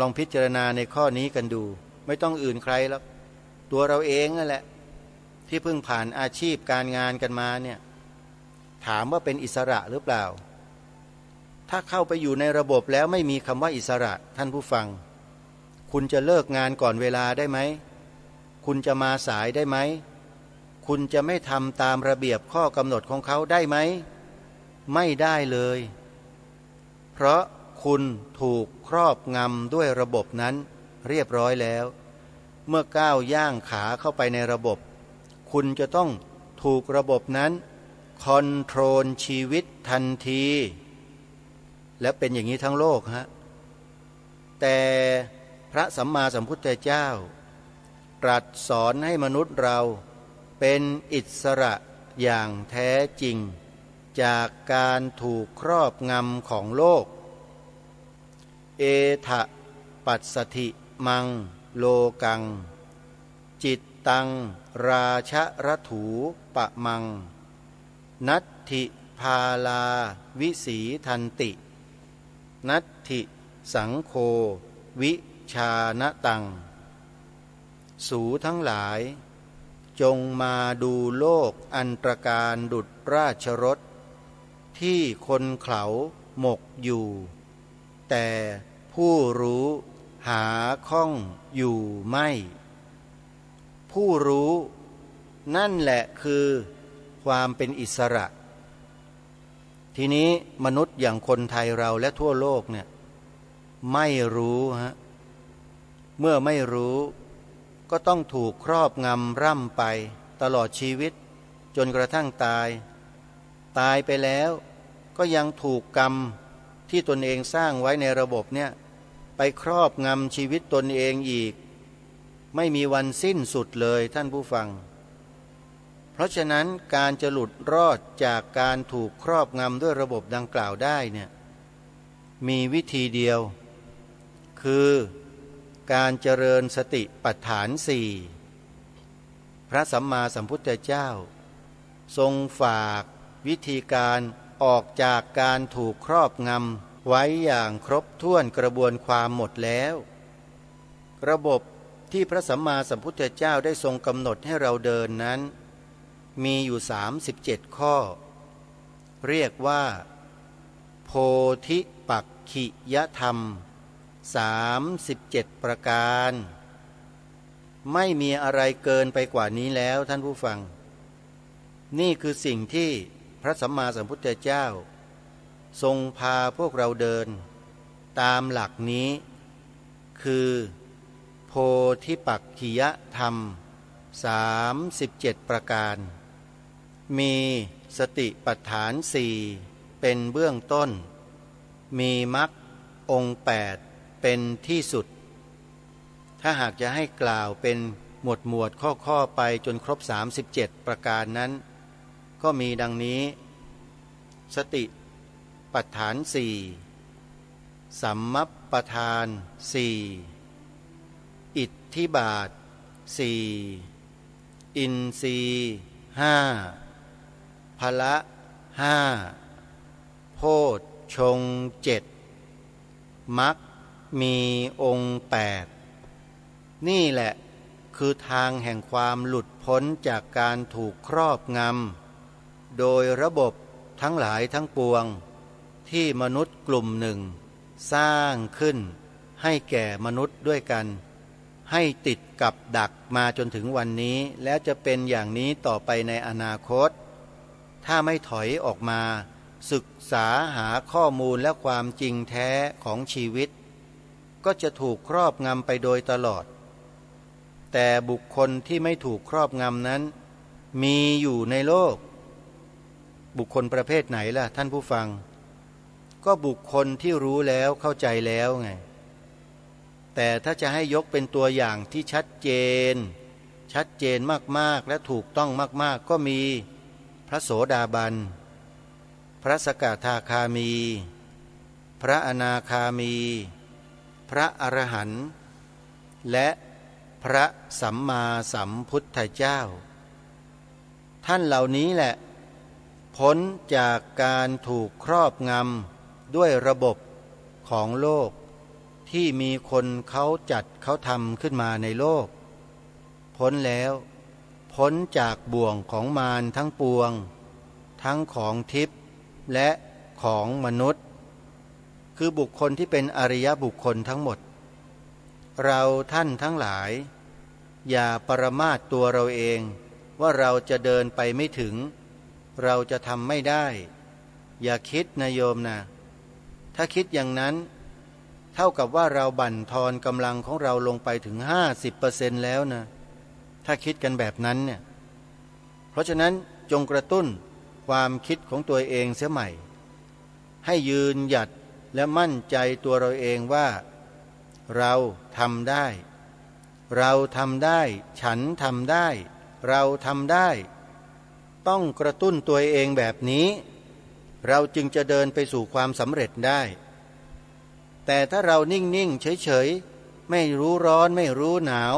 ลองพิจารณาในข้อนี้กันดูไม่ต้องอื่นใครแล้วตัวเราเองนั่นแหละที่เพิ่งผ่านอาชีพการงานกันมาเนี่ยถามว่าเป็นอิสระหรือเปล่าถ้าเข้าไปอยู่ในระบบแล้วไม่มีคำว่าอิสระท่านผู้ฟังคุณจะเลิกงานก่อนเวลาได้ไหมคุณจะมาสายได้ไหมคุณจะไม่ทำตามระเบียบข้อกำหนดของเขาได้ไหมไม่ได้เลยเพราะคุณถูกครอบงำด้วยระบบนั้นเรียบร้อยแล้วเมื่อก้าวย่างขาเข้าไปในระบบคุณจะต้องถูกระบบนั้นคอนโทรลชีวิตทันทีและเป็นอย่างนี้ทั้งโลกฮะแต่พระสัมมาสัมพุทธเจ้าตรัสสอนให้มนุษย์เราเป็นอิสระอย่างแท้จริงจากการถูกครอบงำของโลกเอทะปัสสธิมังโลกังจิตตังราชรถูปะมังนัตถิพาลาวิสีทันตินัตถิสังโฆวิชานตังสูทั้งหลาย จงมาดูโลกอันตรการดุจราชรถที่คนเขาหมกอยู่ แต่ผู้รู้หาข้องอยู่ไม่ ผู้รู้นั่นแหละคือความเป็นอิสระ ทีนี้มนุษย์อย่างคนไทยเราและทั่วโลกเนี่ยไม่รู้ฮะเมื่อไม่รู้ก็ต้องถูกครอบงำร่ำไปตลอดชีวิตจนกระทั่งตายไปแล้วก็ยังถูกกรรมที่ตนเองสร้างไว้ในระบบเนี่ยไปครอบงำชีวิตตนเองอีกไม่มีวันสิ้นสุดเลยท่านผู้ฟังเพราะฉะนั้นการจะหลุดรอดจากการถูกครอบงำด้วยระบบดังกล่าวได้เนี่ยมีวิธีเดียวคือการเจริญสติปัฏฐานสี่พระสัมมาสัมพุทธเจ้าทรงฝากวิธีการออกจากการถูกครอบงำไว้อย่างครบถ้วนกระบวนความหมดแล้วระบบที่พระสัมมาสัมพุทธเจ้าได้ทรงกำหนดให้เราเดินนั้นมีอยู่37ข้อเรียกว่าโพธิปักขิยธรรม37ประการไม่มีอะไรเกินไปกว่านี้แล้วท่านผู้ฟังนี่คือสิ่งที่พระสัมมาสัมพุทธเจ้าทรงพาพวกเราเดินตามหลักนี้คือโพธิปักขิยธรรม37ประการมีสติปัฏฐานสี่เป็นเบื้องต้นมีมรรคองค์8เป็นที่สุดถ้าหากจะให้กล่าวเป็นหมวดข้อไปจนครบ37ประการนั้นก็มีดังนี้สติปัฏฐานสี่สัมมัปปทานสี่อิทธิบาทสี่อินทรีย์ห้าพละห้าโพชฌงค์7มรรคมีองค์8นี่แหละคือทางแห่งความหลุดพ้นจากการถูกครอบงำโดยระบบทั้งหลายทั้งปวงที่มนุษย์กลุ่มหนึ่งสร้างขึ้นให้แก่มนุษย์ด้วยกันให้ติดกับดักมาจนถึงวันนี้แล้วจะเป็นอย่างนี้ต่อไปในอนาคตถ้าไม่ถอยออกมาศึกษาหาข้อมูลและความจริงแท้ของชีวิตก็จะถูกครอบงำไปโดยตลอดแต่บุคคลที่ไม่ถูกครอบงำนั้นมีอยู่ในโลกบุคคลประเภทไหนล่ะท่านผู้ฟังก็บุคคลที่รู้แล้วเข้าใจแล้วไงแต่ถ้าจะให้ยกเป็นตัวอย่างที่ชัดเจนมากๆและถูกต้องมากๆก็มีพระโสดาบันพระสกทาคามีพระอนาคามีพระอรหันต์และพระสัมมาสัมพุทธเจ้าท่านเหล่านี้แหละพ้นจากการถูกครอบงำด้วยระบบของโลกที่มีคนเขาจัดเขาทำขึ้นมาในโลกพ้นแล้วพ้นจากบ่วงของมารทั้งปวงทั้งของทิพย์และของมนุษย์คือบุคคลที่เป็นอริยบุคคลทั้งหมดเราท่านทั้งหลายอย่าปรมาทตัวเราเองว่าเราจะเดินไปไม่ถึงเราจะทำไม่ได้อย่าคิดนะโยมนะถ้าคิดอย่างนั้นเท่ากับว่าเราบั่นทอนกำลังของเราลงไปถึง 50% แล้วนะถ้าคิดกันแบบนั้นเนี่ยเพราะฉะนั้นจงกระตุ้นความคิดของตัวเองเสียใหม่ให้ยืนหยัดและมั่นใจตัวเราเองว่าเราทำได้เราทำได้ฉันทำได้เราทำได้ต้องกระตุ้นตัวเองแบบนี้เราจึงจะเดินไปสู่ความสำเร็จได้แต่ถ้าเรานิ่งๆเฉยๆไม่รู้ร้อนไม่รู้หนาว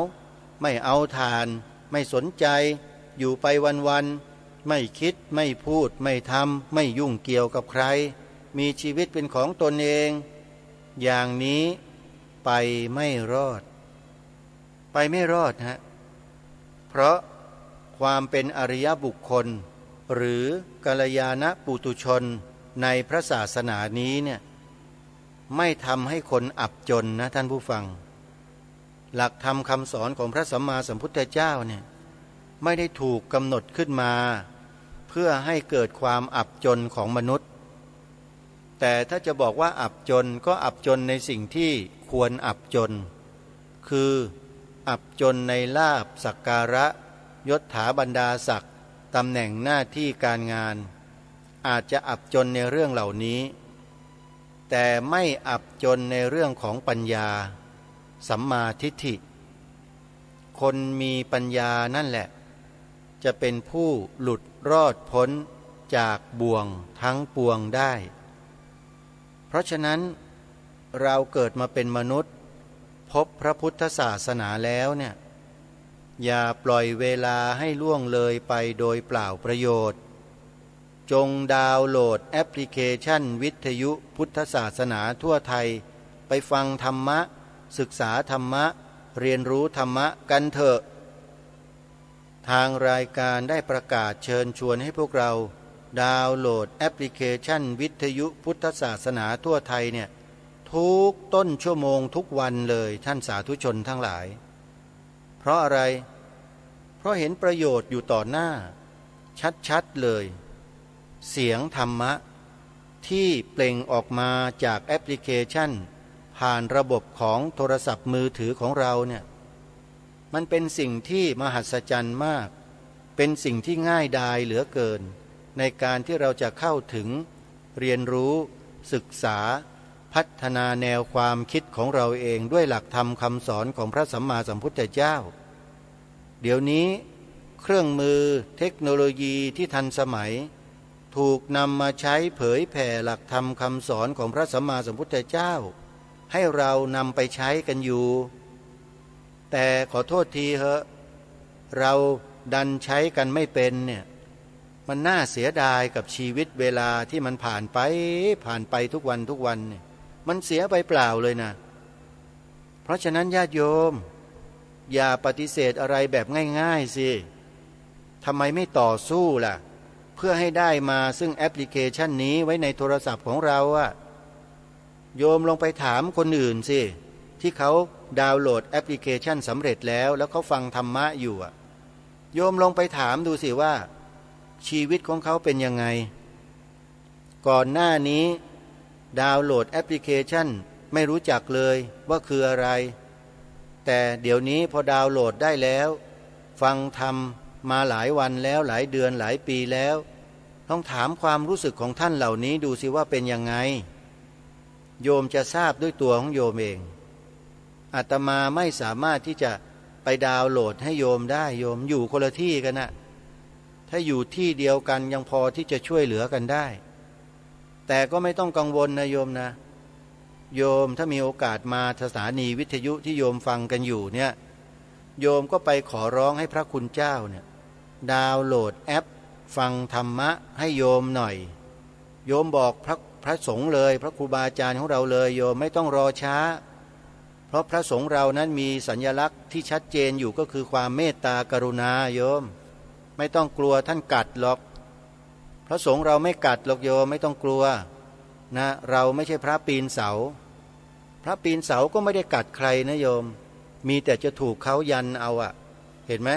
ไม่เอาทานไม่สนใจอยู่ไปวันๆไม่คิดไม่พูดไม่ทำไม่ยุ่งเกี่ยวกับใครมีชีวิตเป็นของตนเองอย่างนี้ไปไม่รอดฮะเพราะ ความเป็นอริยบุคคลหรือกัลยาณปุถุชนในพระศาสนานี้เนี่ยไม่ทำให้คนอับจนนะท่านผู้ฟังหลักธรรมคำสอนของพระสัมมาสัมพุทธเจ้าเนี่ยไม่ได้ถูกกำหนดขึ้นมาเพื่อให้เกิดความอับจนของมนุษย์แต่ถ้าจะบอกว่าอับจนก็อับจนในสิ่งที่ควรอับจนคืออับจนในลาภสักการะยศถาบรรดาศักดิ์ตำแหน่งหน้าที่การงานอาจจะอับจนในเรื่องเหล่านี้แต่ไม่อับจนในเรื่องของปัญญาสัมมาทิฏฐิคนมีปัญญานั่นแหละจะเป็นผู้หลุดรอดพ้นจากบ่วงทั้งปวงได้เพราะฉะนั้นเราเกิดมาเป็นมนุษย์พบพระพุทธศาสนาแล้วเนี่ยอย่าปล่อยเวลาให้ล่วงเลยไปโดยเปล่าประโยชน์จงดาวน์โหลดแอปพลิเคชันวิทยุพุทธศาสนาทั่วไทยไปฟังธรรมะศึกษาธรรมะเรียนรู้ธรรมะกันเถอะทางรายการได้ประกาศเชิญชวนให้พวกเราดาวน์โหลดแอปพลิเคชันวิทยุพุทธศาสนาทั่วไทยเนี่ยทุกต้นชั่วโมงทุกวันเลยท่านสาธุชนทั้งหลายเพราะอะไรเพราะเห็นประโยชน์อยู่ต่อหน้าชัดๆเลยเสียงธรรมะที่เปล่งออกมาจากแอปพลิเคชันผ่านระบบของโทรศัพท์มือถือของเราเนี่ยมันเป็นสิ่งที่มหัศจรรย์มากเป็นสิ่งที่ง่ายดายเหลือเกินในการที่เราจะเข้าถึงเรียนรู้ศึกษาพัฒนาแนวความคิดของเราเองด้วยหลักธรรมคำสอนของพระสัมมาสัมพุทธเจ้าเดี๋ยวนี้เครื่องมือเทคโนโลยีที่ทันสมัยถูกนำมาใช้เผยแผ่หลักธรรมคำสอนของพระสัมมาสัมพุทธเจ้าให้เรานำไปใช้กันอยู่แต่ขอโทษทีเหอะเราดันใช้กันไม่เป็นเนี่ยมันน่าเสียดายกับชีวิตเวลาที่มันผ่านไปทุกวันเนี่ยมันเสียไปเปล่าเลยนะเพราะฉะนั้นญาติโยมอย่าปฏิเสธอะไรแบบง่ายๆสิทำไมไม่ต่อสู้ล่ะเพื่อให้ได้มาซึ่งแอปพลิเคชันนี้ไว้ในโทรศัพท์ของเราอะโยมลองไปถามคนอื่นสิที่เขาดาวน์โหลดแอปพลิเคชันสำเร็จแล้วเขาฟังธรรมะอยู่อะโยมลองไปถามดูสิว่าชีวิตของเขาเป็นยังไงก่อนหน้านี้ดาวน์โหลดแอปพลิเคชันไม่รู้จักเลยว่าคืออะไรแต่เดี๋ยวนี้พอดาวน์โหลดได้แล้วฟังธรรมมาหลายวันแล้วหลายเดือนหลายปีแล้วต้องถามความรู้สึกของท่านเหล่านี้ดูสิว่าเป็นยังไงโยมจะทราบด้วยตัวของโยมเองอาตมาไม่สามารถที่จะไปดาวน์โหลดให้โยมได้โยมอยู่คนละที่กันนะถ้าอยู่ที่เดียวกันยังพอที่จะช่วยเหลือกันได้แต่ก็ไม่ต้องกังวลนะโยมนะโยมถ้ามีโอกาสมาสถานีวิทยุที่โยมฟังกันอยู่เนี่ยโยมก็ไปขอร้องให้พระคุณเจ้าเนี่ยดาวน์โหลดแอปฟังธรรมะให้โยมหน่อยโยมบอกพระสงฆ์เลยพระครูบาอาจารย์ของเราเลยโยมไม่ต้องรอช้าเพราะพระสงฆ์เรานั้นมีสัญลักษณ์ที่ชัดเจนอยู่ก็คือความเมตตากรุณาโยมไม่ต้องกลัวท่านกัดหรอกพระสงฆ์เราไม่กัดหรอกโยมไม่ต้องกลัวนะเราไม่ใช่พระปีนเสาพระปีนเสาก็ไม่ได้กัดใครนะโยมมีแต่จะถูกเขายันเอาอะเห็นไหม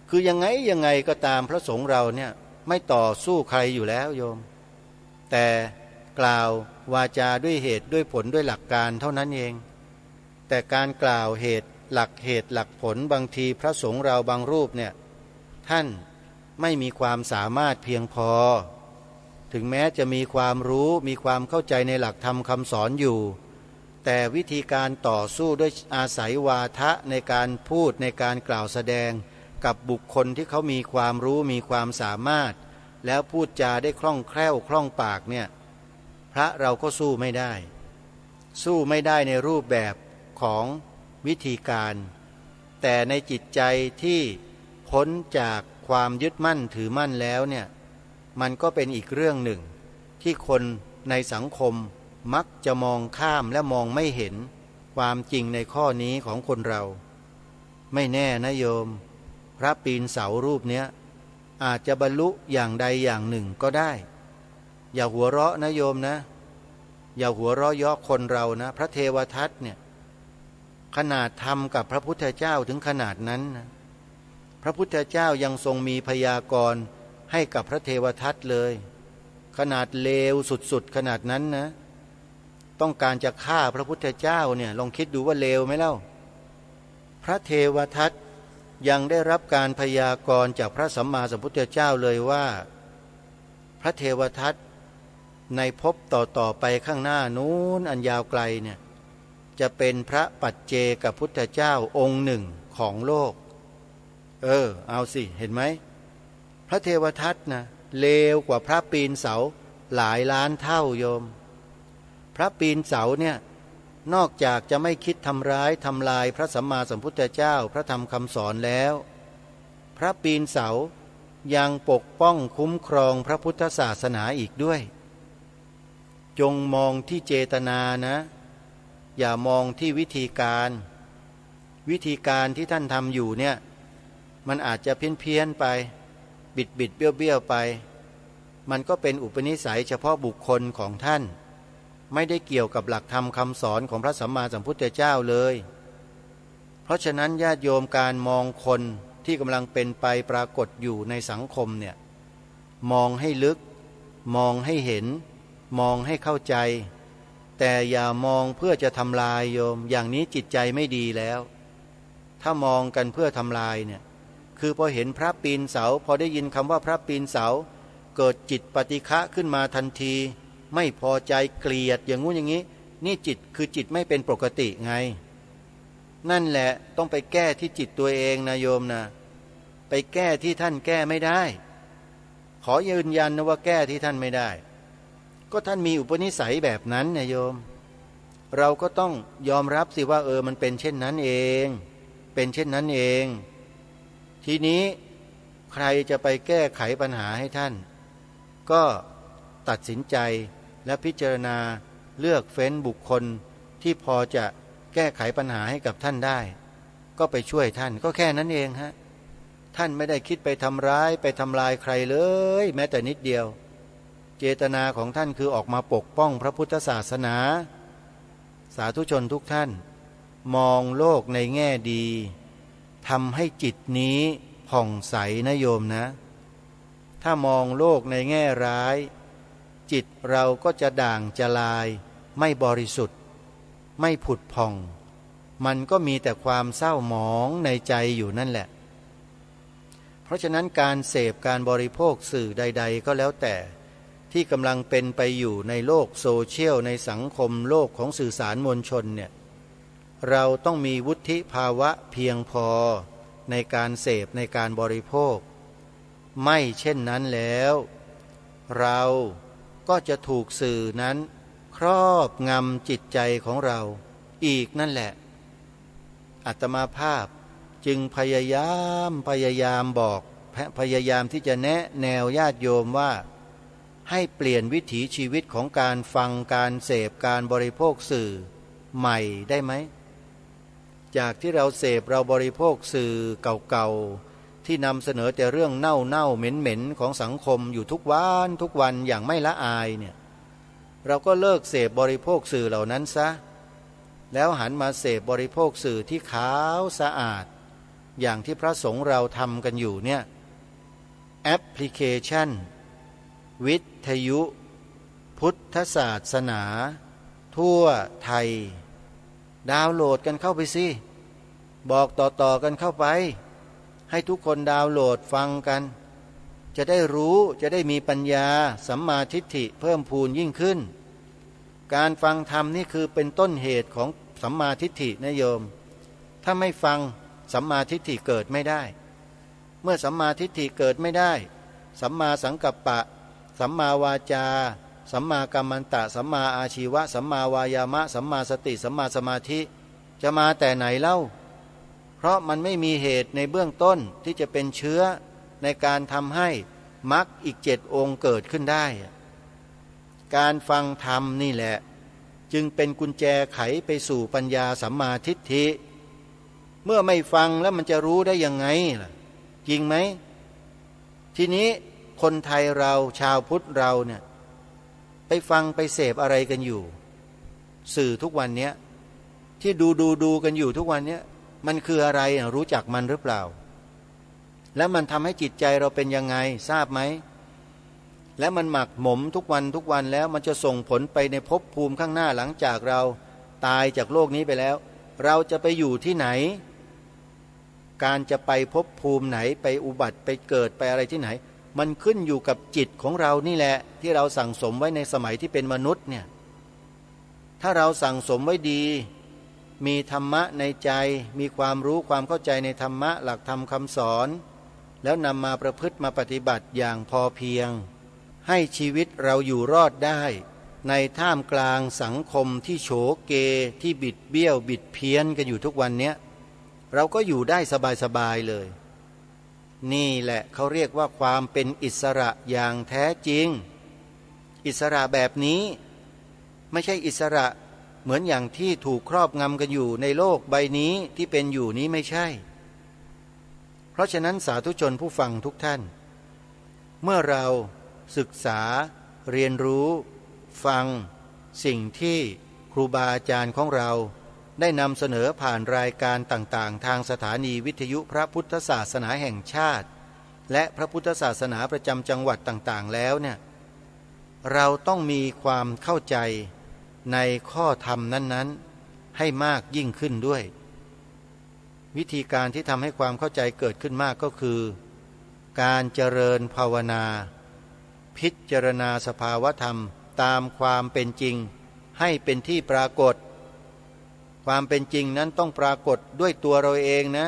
คือยังไงก็ตามพระสงฆ์เราเนี่ยไม่ต่อสู้ใครอยู่แล้วโยมแต่กล่าววาจาด้วยเหตุด้วยผลด้วยหลักการเท่านั้นเองแต่การกล่าวเหตุหลักผลบางทีพระสงฆ์เราบางรูปเนี่ยท่านไม่มีความสามารถเพียงพอถึงแม้จะมีความรู้มีความเข้าใจในหลักธรรมคำสอนอยู่แต่วิธีการต่อสู้ด้วยอาศัยวาทะในการพูดในการกล่าวแสดงกับบุคคลที่เขามีความรู้มีความสามารถแล้วพูดจาได้คล่องแคล่วคล่องปากเนี่ยพระเราก็สู้ไม่ได้ในรูปแบบของวิธีการแต่ในจิตใจที่พ้นจากความยึดมั่นถือมั่นแล้วเนี่ยมันก็เป็นอีกเรื่องหนึ่งที่คนในสังคมมักจะมองข้ามและมองไม่เห็นความจริงในข้อนี้ของคนเราไม่แน่นะโยม พระปีนเสารูปเนี้ยอาจจะบรรลุอย่างใดอย่างหนึ่งก็ได้อย่าหัวเราะนะโยมนะอย่าหัวเราะเยาะคนเรานะพระเทวทัตเนี่ยขนาดทำกับพระพุทธเจ้าถึงขนาดนั้นนะพระพุทธเจ้ายังทรงมีพยากรณ์ให้กับพระเทวทัตเลยขนาดเลวสุดๆขนาดนั้นนะต้องการจะฆ่าพระพุทธเจ้าเนี่ยลองคิดดูว่าเลวไหมเล่าพระเทวทัตยังได้รับการพยากรณ์จากพระสัมมาสัมพุทธเจ้าเลยว่าพระเทวทัตในภพต่อไปข้างหน้านู้นอันยาวไกลเนี่ยจะเป็นพระปัจเจกพุทธเจ้าองค์หนึ่งของโลกเอาสิเห็นไหมพระเทวทัตนะเลวกว่าพระปีนเสาหลายล้านเท่าโยมพระปีนเสาเนี่ยนอกจากจะไม่คิดทำร้ายทำลายพระสัมมาสัมพุทธเจ้าพระธรรมคำสอนแล้วพระปีนเสายังปกป้องคุ้มครองพระพุทธศาสนาอีกด้วยจงมองที่เจตนานะอย่ามองที่วิธีการที่ท่านทำอยู่เนี่ยมันอาจจะเพี้ยนไปบิดเบี้ยวไปมันก็เป็นอุปนิสัยเฉพาะบุคคลของท่านไม่ได้เกี่ยวกับหลักธรรมคำสอนของพระสัมมาสัมพุทธเจ้าเลยเพราะฉะนั้นญาติโยมการมองคนที่กำลังเป็นไปปรากฏอยู่ในสังคมเนี่ยมองให้ลึกมองให้เห็นมองให้เข้าใจแต่อย่ามองเพื่อจะทำลายโยมอย่างนี้จิตใจไม่ดีแล้วถ้ามองกันเพื่อทำลายเนี่ยคือพอเห็นพระปีนเสาพอได้ยินคำว่าพระปีนเสาเกิดจิตปฏิฆะขึ้นมาทันทีไม่พอใจเกลียดอย่างงู้นอย่างนี้นี่จิตคือจิตไม่เป็นปกติไงนั่นแหละต้องไปแก้ที่จิตตัวเองนะโยมนะไปแก้ที่ท่านแก้ไม่ได้ขอยืนยันนะว่าแก้ที่ท่านไม่ได้ก็ท่านมีอุปนิสัยแบบนั้นนะโยมเราก็ต้องยอมรับสิว่ามันเป็นเช่นนั้นเองเป็นเช่นนั้นเองทีนี้ใครจะไปแก้ไขปัญหาให้ท่านก็ตัดสินใจและพิจารณาเลือกเฟ้นบุคคลที่พอจะแก้ไขปัญหาให้กับท่านได้ก็ไปช่วยท่านก็แค่นั้นเองฮะท่านไม่ได้คิดไปทำร้ายไปทำลายใครเลยแม้แต่นิดเดียวเจตนาของท่านคือออกมาปกป้องพระพุทธศาสนาสาธุชนทุกท่านมองโลกในแง่ดีทำให้จิตนี้ผ่องใสนะโยมนะถ้ามองโลกในแง่ร้ายจิตเราก็จะด่างจะลายไม่บริสุทธิ์ไม่ผุดผ่องมันก็มีแต่ความเศร้าหมองในใจอยู่นั่นแหละเพราะฉะนั้นการเสพการบริโภคสื่อใดๆก็แล้วแต่ที่กำลังเป็นไปอยู่ในโลกโซเชียลในสังคมโลกของสื่อสารมวลชนเนี่ยเราต้องมีวุฒิภาวะเพียงพอในการเสพในการบริโภคไม่เช่นนั้นแล้วเราก็จะถูกสื่อนั้นครอบงำจิตใจของเราอีกนั่นแหละอาตมาภาพจึงพยายามบอกพยายามที่จะแนะแนวญาติโยมว่าให้เปลี่ยนวิถีชีวิตของการฟังการเสพการบริโภคสื่อใหม่ได้ไหมจากที่เราเสพเราบริโภคสื่อเก่าๆที่นำเสนอแต่เรื่องเน่าเหม็นของสังคมอยู่ทุกวันอย่างไม่ละอายเนี่ยเราก็เลิกเสพบริโภคสื่อเหล่านั้นซะแล้วหันมาเสพบริโภคสื่อที่ขาวสะอาดอย่างที่พระสงฆ์เราทำกันอยู่เนี่ยแอปพลิเคชันวิทยุพุทธศาสนาทั่วไทยดาวน์โหลดกันเข้าไปสิบอกต่อกันเข้าไปให้ทุกคนดาวน์โหลดฟังกันจะได้รู้จะได้มีปัญญาสัมมาทิฏฐิเพิ่มพูนยิ่งขึ้นการฟังธรรมนี่คือเป็นต้นเหตุของสัมมาทิฏฐินะโยมถ้าไม่ฟังสัมมาทิฏฐิเกิดไม่ได้เมื่อสัมมาทิฏฐิเกิดไม่ได้สัมมาสังกัปปะสัมมาวาจาสัมมากัมมันตะสัมมาอาชีวะสัมมาวายามะสัมมาสติสัมมาสมาธิจะมาแต่ไหนเล่าเพราะมันไม่มีเหตุในเบื้องต้นที่จะเป็นเชื้อในการทำให้มรรคอีก7 องค์เกิดขึ้นได้การฟังธรรมนี่แหละจึงเป็นกุญแจไขไปสู่ปัญญาสัมมาทิฏฐิเมื่อไม่ฟังแล้วมันจะรู้ได้ยังไงล่ะ จริงไหมทีนี้คนไทยเราชาวพุทธเราเนี่ยไปฟังไปเสพอะไรกันอยู่สื่อทุกวันเนี้ยที่ดูกันอยู่ทุกวันเนี้ยมันคืออะไรรู้จักมันหรือเปล่าแล้วมันทำให้จิตใจเราเป็นยังไงทราบไหมและมันหมักหมมทุกวันแล้วมันจะส่งผลไปในภพภูมิข้างหน้าหลังจากเราตายจากโลกนี้ไปแล้วเราจะไปอยู่ที่ไหนการจะไปภพภูมิไหนไปอุบัติไปเกิดไปอะไรที่ไหนมันขึ้นอยู่กับจิตของเรานี่แหละที่เราสั่งสมไว้ในสมัยที่เป็นมนุษย์เนี่ยถ้าเราสั่งสมไว้ดีมีธรรมะในใจมีความรู้ความเข้าใจในธรรมะหลักธรรมคำสอนแล้วนำมาประพฤติมาปฏิบัติอย่างพอเพียงให้ชีวิตเราอยู่รอดได้ในท่ามกลางสังคมที่โฉเกที่บิดเบี้ยวบิดเพี้ยนกันอยู่ทุกวันเนี้ยเราก็อยู่ได้สบายๆเลยนี่แหละเขาเรียกว่าความเป็นอิสระอย่างแท้จริงอิสระแบบนี้ไม่ใช่อิสระเหมือนอย่างที่ถูกครอบงำกันอยู่ในโลกใบนี้ที่เป็นอยู่นี้ไม่ใช่เพราะฉะนั้นสาธุชนผู้ฟังทุกท่านเมื่อเราศึกษาเรียนรู้ฟังสิ่งที่ครูบาอาจารย์ของเราได้นำเสนอผ่านรายการต่างๆทางสถานีวิทยุพระพุทธศาสนาแห่งชาติและพระพุทธศาสนาประจำจังหวัดต่างๆแล้วเนี่ยเราต้องมีความเข้าใจในข้อธรรมนั้นๆให้มากยิ่งขึ้นด้วยวิธีการที่ทำให้ความเข้าใจเกิดขึ้นมากก็คือการเจริญภาวนาพิจารณาสภาวธรรมตามความเป็นจริงให้เป็นที่ปรากฏความเป็นจริงนั้นต้องปรากฏด้วยตัวเราเองนะ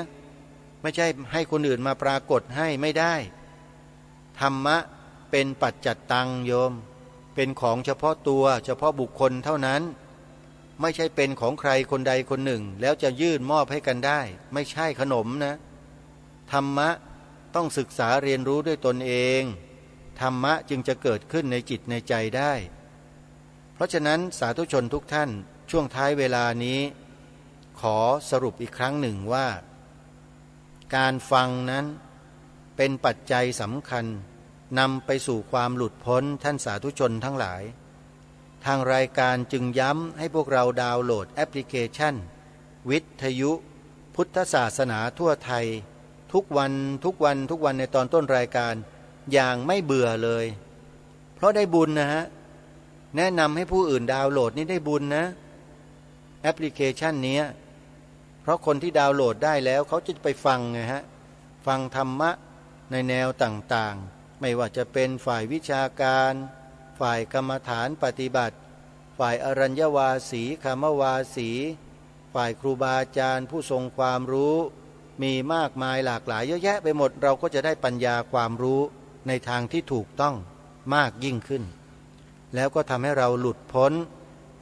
ไม่ใช่ให้คนอื่นมาปรากฏให้ไม่ได้ธรรมะเป็นปัจจัตตังโยมเป็นของเฉพาะตัวเฉพาะบุคคลเท่านั้นไม่ใช่เป็นของใครคนใดคนหนึ่งแล้วจะยื่นมอบให้กันได้ไม่ใช่ขนมนะธรรมะต้องศึกษาเรียนรู้ด้วยตนเองธรรมะจึงจะเกิดขึ้นในจิตในใจได้เพราะฉะนั้นสาธุชนทุกท่านช่วงท้ายเวลานี้ขอสรุปอีกครั้งหนึ่งว่าการฟังนั้นเป็นปัจจัยสำคัญนำไปสู่ความหลุดพ้นท่านสาธุชนทั้งหลายทางรายการจึงย้ำให้พวกเราดาวน์โหลดแอปพลิเคชันวิทยุพุทธศาสนาทั่วไทยทุกวันในตอนต้นรายการอย่างไม่เบื่อเลยเพราะได้บุญนะฮะแนะนำให้ผู้อื่นดาวน์โหลดนี่ได้บุญนะแอปพลิเคชันนี้เพราะคนที่ดาวน์โหลดได้แล้วเขาจะไปฟังไงฮะฟังธรรมะในแนวต่างๆไม่ว่าจะเป็นฝ่ายวิชาการฝ่ายกรรมฐานปฏิบัติฝ่ายอรัญญวาสีคามวาสีฝ่ายครูบาอาจารย์ผู้ทรงความรู้มีมากมายหลากหลายเยอะแยะไปหมดเราก็จะได้ปัญญาความรู้ในทางที่ถูกต้องมากยิ่งขึ้นแล้วก็ทำให้เราหลุดพ้น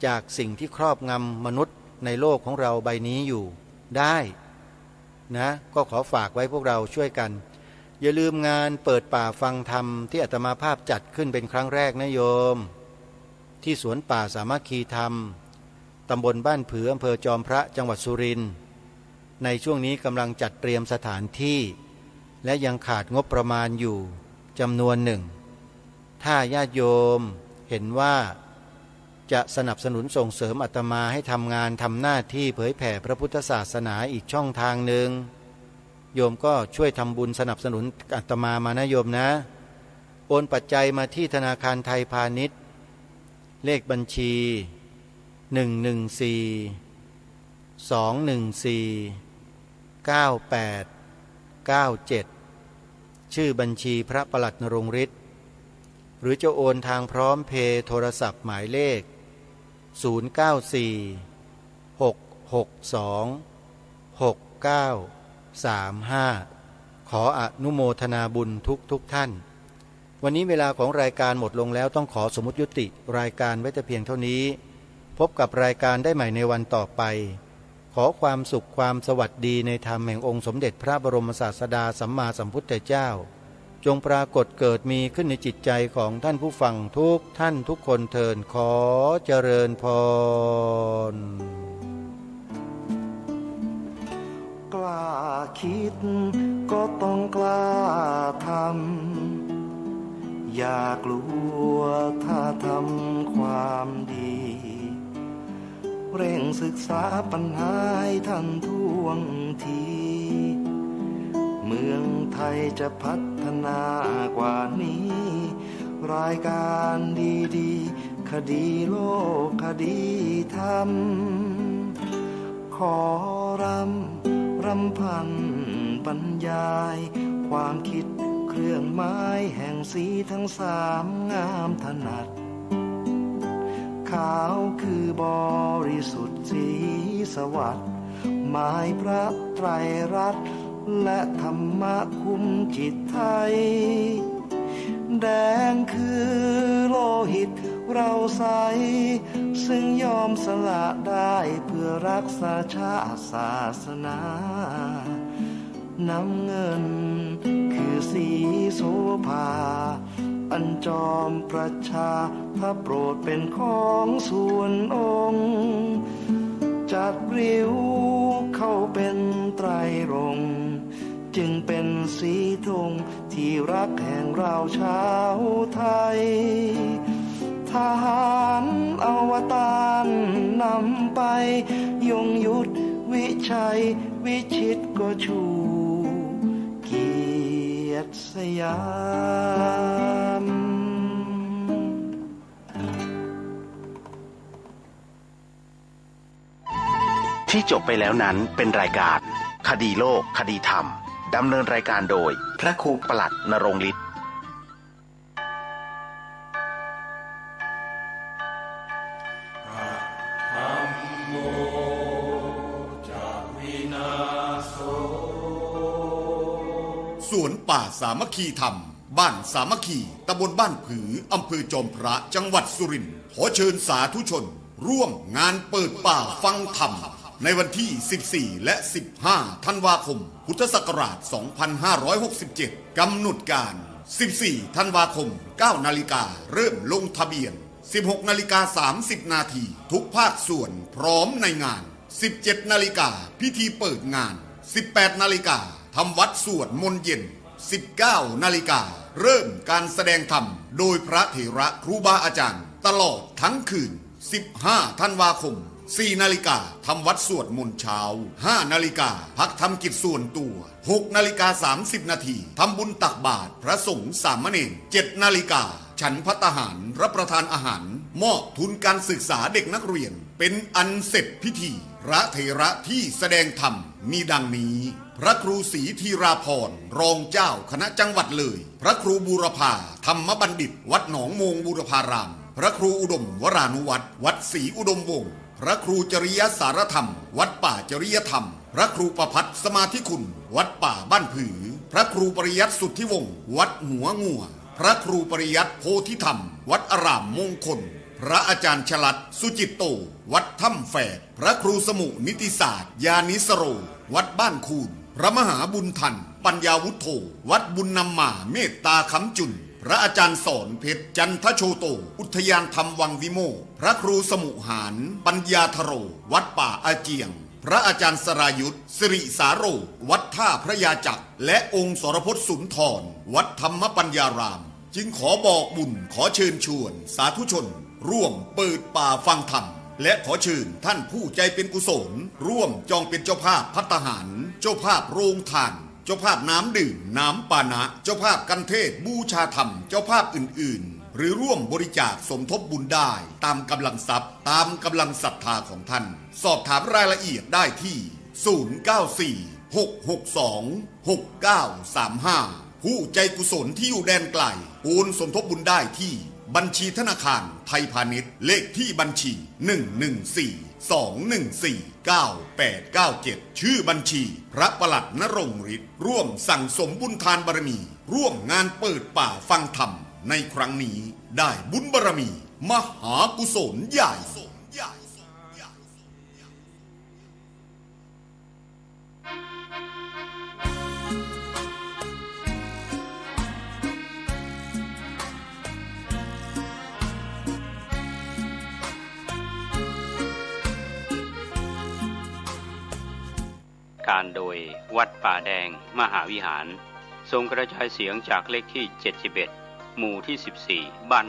จากสิ่งที่ครอบงำมนุษย์ในโลกของเราใบนี้อยู่ได้นะก็ขอฝากไว้พวกเราช่วยกันอย่าลืมงานเปิดป่าฟังธรรมที่อาตมาภาพจัดขึ้นเป็นครั้งแรกนะโยมที่สวนป่าสามัคคีธรรมตำบลบ้านผืออำเภอจอมพระจังหวัดสุรินทร์ในช่วงนี้กำลังจัดเตรียมสถานที่และยังขาดงบประมาณอยู่จำนวนหนึ่งถ้าญาติโยมเห็นว่าจะสนับสนุนส่งเสริมอาตมาให้ทำงานทำหน้าที่เผยแผ่พระพุทธศาสนาอีกช่องทางหนึ่งโยมก็ช่วยทำบุญสนับสนุนอาตมามานะโยมนะโอนปัจจัยมาที่ธนาคารไทยพาณิชย์เลขบัญชี114-214-9897ชื่อบัญชีพระประหลัดนรงฤทธิ์หรือจะโอนทางพร้อมเพย์โทรศัพท์หมายเลข094-662-6935ขออนุโมทนาบุญทุกท่านวันนี้เวลาของรายการหมดลงแล้วต้องขอสมมุติยุติรายการไว้แต่เพียงเท่านี้พบกับรายการได้ใหม่ในวันต่อไปขอความสุขความสวัสดีในธรรมแห่งองค์สมเด็จพระบรมศาสดาสัมมาสัมพุทธเจ้าจงปรากฏเกิดมีขึ้นในจิตใจของท่านผู้ฟังทุกท่านทุกคนเทินขอเจริญพร กรา คิดก็ต้องกล้าทำอย่ากลัวถ้าทำความดี เร่งศึกษาปัญหาให้ทันท่วงที เมืองไทยจะพัฒนากว่านี้ รายการดีๆ คดีโลกคดีธรรม ขอรำพันบรรยาย ความคิดเครื่องไม้แห่งสีทั้งสามงามถนัด ขาวคือบริสุทธิ์สีสวัสดิ์หมายพระไตรรัตน์และธรรมะคุ้มจิตไทย แดงคือโลหิตเราใสซึ่งยอมสละได้เพื่อรักษาชาติศาสนา น้ำเงินคือสีโสภา อันจอมประชาถ้าโปรดเป็นของส่วนองค์ จัดริ้วเข้าเป็นไตรรงค์จึงเป็นสีธงที่รักแห่งเราชาวไทย ทหารอวตารนำไปยงยุทธวิชัยวิชิตก็ชูเกียรติสยาม ที่จบไปแล้วนั้นเป็นรายการคดีโลกคดีธรรมดำเนินรายการโดยพระครูปลัดนรงค์ฤทธิ์สวนป่าสามัคคีธรรมบ้านสามัคคีตำบลบ้านผืออำเภอจอมพระจังหวัดสุรินทร์ขอเชิญสาธุชน ร่วมงานเปิดป่าฟังธรรมในวันที่ 14 และ 15 ธันวาคม พุทธศักราช 2567 กำหนดการ 14 ธันวาคม 9 นาฬิกาเริ่มลงทะเบียน 16 นาฬิกา 30 นาทีทุกภาคส่วนพร้อมในงาน 17 นาฬิกาพิธีเปิดงาน 18 นาฬิกาทำวัดสวดมนต์เย็น 19 นาฬิกาเริ่มการแสดงธรรมโดยพระเถระครูบาอาจารย์ตลอดทั้งคืน 15 ธันวาคม 4 นาฬิกาทำวัดสวดมนต์เช้า 5 นาฬิกาพักทำกิจส่วนตัว 6 นาฬิกา 30 นาทีทำบุญตักบาตรพระสงฆ์สามเณร 7 นาฬิกาฉันภัตตาหารรับประทานอาหารมอบทุนการศึกษาเด็กนักเรียนเป็นอันเสร็จพิธีพระเถระที่แสดงธรรมมีดังนี้พระครูศรีธีราพรณ์รองเจ้าคณะจังหวัดเลยพระครูบูรพาธรรมบัณฑิตวัดหนองโมงบูรพารามพระครูอุดมวรานุวัตรวัดศรีอุดมวงศ์พระครูจริยสารธรรมวัดป่าจริยธรรมพระครูประภัตสมาธิคุณวัดป่าบ้านผือพระครูปริยัติสุทธิวงศ์วัดหัวงัวพระครูปริยัติโพธิธรรมวัดอารามมงคลพระอาจารย์ฉลัดสุจิตโตวัดถ้ำแฝดพระครูสมุนิติศาสตร์ยานิสโรวัดบ้านคูนพระมหาบุญทันปัญญาวุฒโธวัดบุญนำมาเมตตาคำจุนพระอาจารย์สอนเพชรจันทโชโตอุทยานธรรมวังวิโมกข์พระครูสมุหารปัญญาธโรวัดป่าอาเจียงพระอาจารย์สรายุทธสิริสาโรวัดท่าพระยาจักรและองค์สรพจน์สุนทรวัดธรรมปัญญารามจึงขอบอกบุญขอเชิญชวนสาธุชนร่วมเปิดป่าฟังธรรมและขอเชิญท่านผู้ใจเป็นกุศลร่วมจองเป็นเจ้าภาพภัตตาหารเจ้าภาพโรงทานเจ้าภาพน้ำดื่มน้ำปานะเจ้าภาพกันเทศบูชาธรรมเจ้าภาพอื่นๆหรือร่วมบริจาคสมทบบุญได้ตามกำลังทรัพย์ตามกำลังศรัทธาของท่านสอบถามรายละเอียดได้ที่ 094-662-6935 ผู้ใจกุศลที่อยู่แดนไกลโอนสมทบบุญได้ที่บัญชีธนาคารไทยพาณิชย์เลขที่บัญชี 114-214-9897 ชื่อบัญชีพระประหลัดนรงค์ฤทธิ์ร่วมสั่งสมบุญทานบารมีร่วมงานเปิดป่าฟังธรรมในครั้งนี้ได้บุญบารมีมหากุศลใหญ่ การโดยวัดป่าแดงมหาวิหารทรงกระจายเสียงจากเลขที่ 71 หมู่ที่ 14 บ้าน